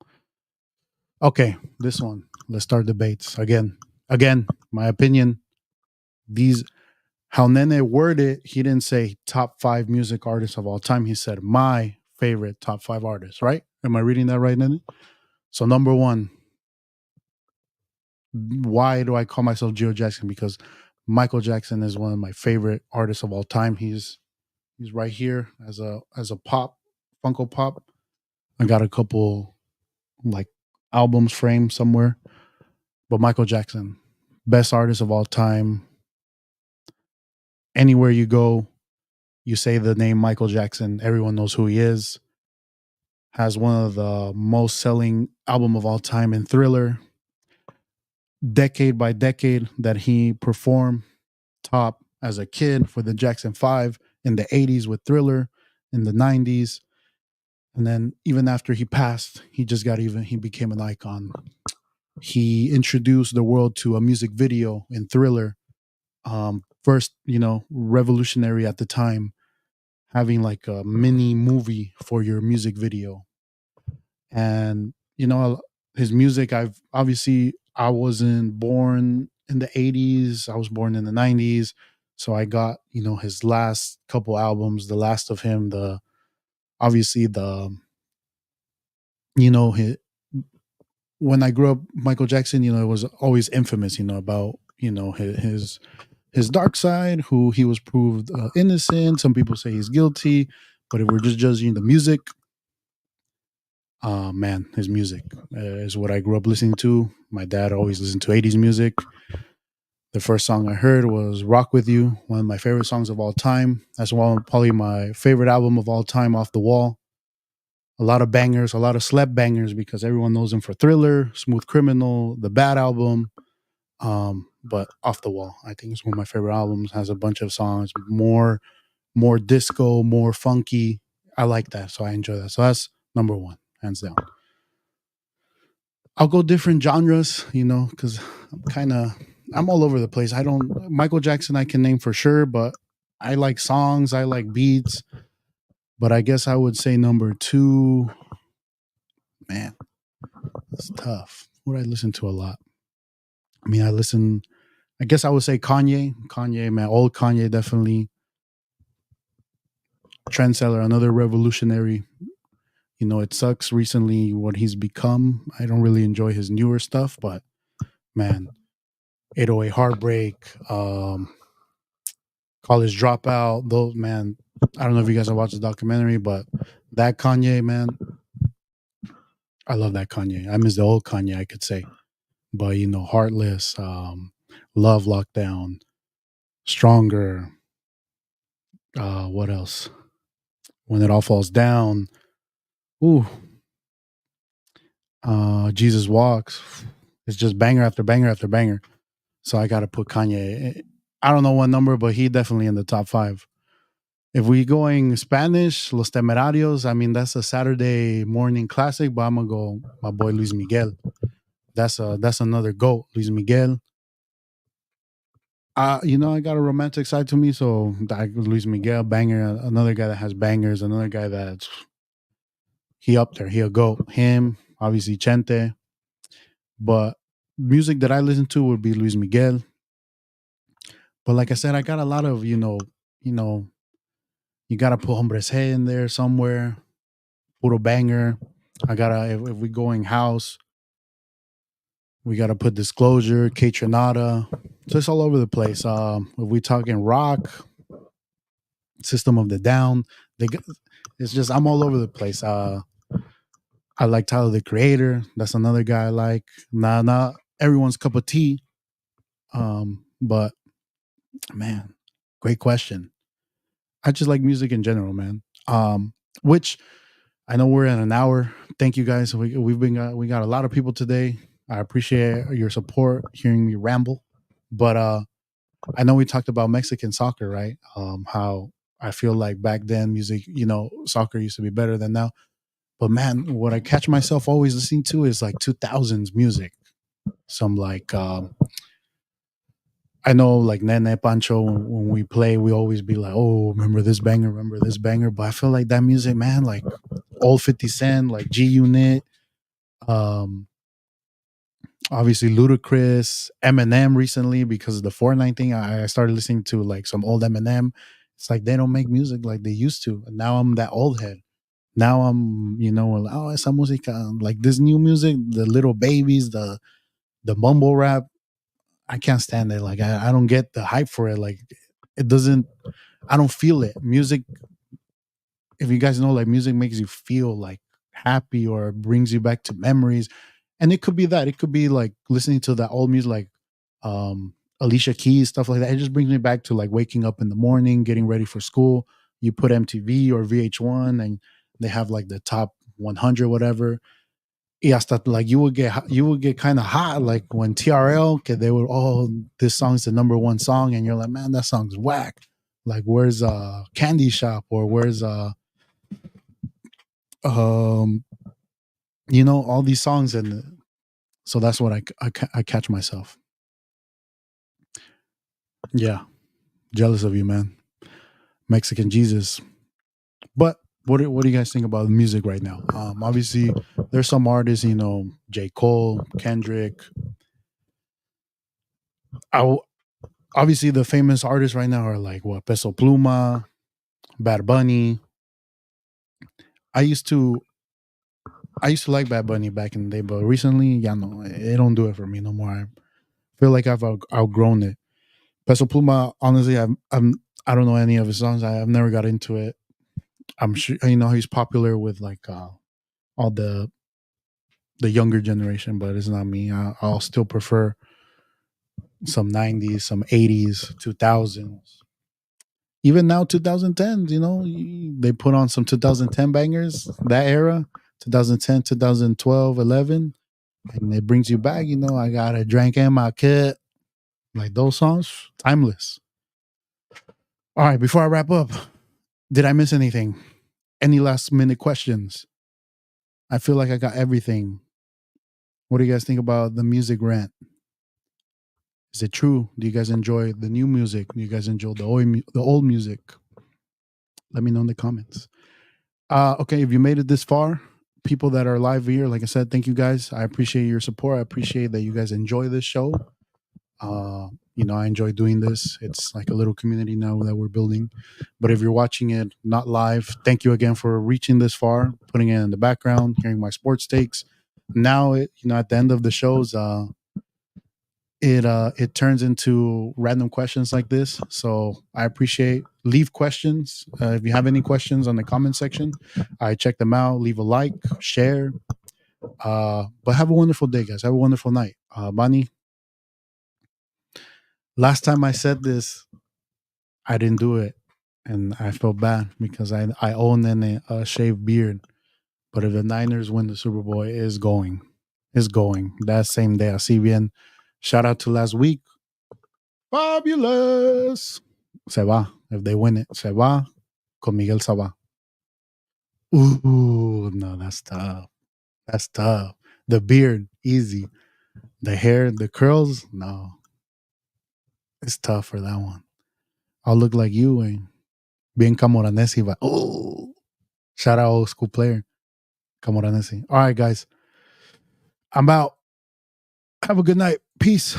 Okay, this one. Let's start debates again. Again, my opinion. These How Nene worded, he didn't say top 5 music artists of all time. He said my favorite top 5 artists. Right? Am I reading that right, Nene? So number one, why do I call myself Gio Jackson? Because Michael Jackson is one of my favorite artists of all time. He's right here as a pop, Funko Pop. I got a couple like albums framed somewhere. But Michael Jackson, best artist of all time. Anywhere you go, you say the name Michael Jackson, everyone knows who he is. Has one of the most selling album of all time in Thriller. Decade by decade that he performed top as a kid for the Jackson 5, in the 80s with Thriller, in the 90s. And then even after he passed, he became an icon. He introduced the world to a music video in Thriller. First, revolutionary at the time, having like a mini movie for your music video. And, his music, I wasn't born in the 80s. I was born in the 90s. So I got, his last couple albums, the last of him, obviously the, his, when I grew up, Michael Jackson, it was always infamous, about, his dark side, who he was proved innocent. Some people say he's guilty, but if we're just judging the music, man, his music is what I grew up listening to. My dad always listened to 80s music. The first song I heard was Rock With You, one of my favorite songs of all time. That's probably my favorite album of all time, Off the Wall. A lot of bangers, a lot of slap bangers, because everyone knows him for Thriller, Smooth Criminal, the Bad album. But Off the Wall, I think, is one of my favorite albums. Has a bunch of songs, more disco, more funky. I like that, so I enjoy that. So that's number one, hands down. I'll go different genres, because I'm all over the place. I don't Michael Jackson I can name for sure, but I like songs, I like beats. But I guess I would say number two, man, it's tough. What I listen to a lot. I mean, I guess I would say Kanye. Kanye, man, old Kanye, definitely. Trendsetter, another revolutionary. It sucks recently what he's become. I don't really enjoy his newer stuff, but man, 808 Heartbreak, College Dropout, those, man, I don't know if you guys have watched the documentary, but that Kanye, man, I love that Kanye. I miss the old Kanye, I could say. But Heartless, Love Lockdown, Stronger, what else? When It All Falls Down. Ooh, Jesus Walks. It's just banger after banger after banger. So I gotta put Kanye. I don't know what number, but he definitely in the top five. If we going Spanish, Los Temerarios, I mean that's a Saturday morning classic, but I'm gonna go my boy Luis Miguel. That's another goat, Luis Miguel. I got a romantic side to me, so Luis Miguel, banger, another guy that has bangers, another guy that's he up there, he a goat. Him, obviously Chente, but music that I listen to would be Luis Miguel. But like I said, I got a lot of you know, you gotta put Hombres Head in there somewhere, puro banger. I gotta if we going house, we gotta put Disclosure, K Tronada. So it's all over the place. If we talking rock, System of the Down, they got, it's just I'm all over the place. I like Tyler the Creator. That's another guy I like. Not everyone's cup of tea. But man, great question. I just like music in general, man. Which I know we're at an hour. Thank you guys. We got a lot of people today. I appreciate your support, hearing me ramble. But I know we talked about Mexican soccer, right? How I feel like back then music, soccer used to be better than now. But man, what I catch myself always listening to is like 2000s music. Some like I know like Nene Pancho when we play, we always be like, oh, remember this banger, remember this banger. But I feel like that music, man, like old 50 Cent, like G Unit, um, obviously Ludacris, Eminem recently because of the Fortnite thing. I started listening to like some old Eminem. It's like they don't make music like they used to. And now I'm that old head. Now I'm, like, oh, esa música, like this new music, the little babies, the mumble rap. I can't stand it. Like I don't get the hype for it. Like it doesn't. I don't feel it. Music. If you guys know, like music makes you feel like happy or brings you back to memories, and it could be that. It could be like listening to that old music, like Alicia Keys stuff like that. It just brings me back to like waking up in the morning, getting ready for school. You put MTV or VH1, and they have like the top 100, whatever. Y hasta like you would get kind of hot like when TRL, que they were, oh, this song's the number one song, and you're like, man, that song's whack. Like where's Candy Shop, or where's um all these songs. And so that's what I catch myself. Yeah, jealous of you, man. Mexican Jesus. But what do you guys think about the music right now? Obviously there's some artists, J. Cole, Kendrick. I, Obviously the famous artists right now are like what, Peso Pluma, Bad Bunny. I used to I used to like Bad Bunny back in the day, but recently, yeah, no, it don't do it for me no more. I feel like I've outgrown it. Peso Pluma, honestly, I don't know any of his songs. I've never got into it. I'm sure he's popular with like all the younger generation, but it's not me. I'll still prefer some '90s, some '80s, 2000s. Even now 2010s, they put on some 2010 bangers, that era, 2010, 2012, 11, and it brings you back. I got a drink in my kid, like those songs, timeless. All right, before I wrap up, did I miss anything? Any last minute questions? I feel like I got everything. What do you guys think about the music rant? Is it true? Do you guys enjoy the new music? Do you guys enjoy the old music? Let me know in the comments. Okay, if you made it this far, people that are live here, like I said, thank you guys. I appreciate your support. I appreciate that you guys enjoy this show. I enjoy doing this. It's like a little community now that we're building. But if you're watching it not live, thank you again for reaching this far, putting it in the background, hearing my sports takes. Now, at the end of the shows, it turns into random questions like this. So I appreciate, leave questions. If you have any questions on the comment section, I check them out. Leave a like, share. But have a wonderful day, guys. Have a wonderful night. Bani, last time I said this, I didn't do it, and I felt bad because I own a shaved beard. But if the Niners win the Super Bowl, it is going that same day. I see bien. Shout out to last week. Fabulous. Se va. If they win it, se va con Miguel Sabá. Ooh, no, that's tough. That's tough. The beard, easy. The hair, the curls, no. It's tough for that one. I'll look like you and bien Camoranesi. But oh, shout out old school player, Camoranesi. All right, guys. I'm out. Have a good night. Peace.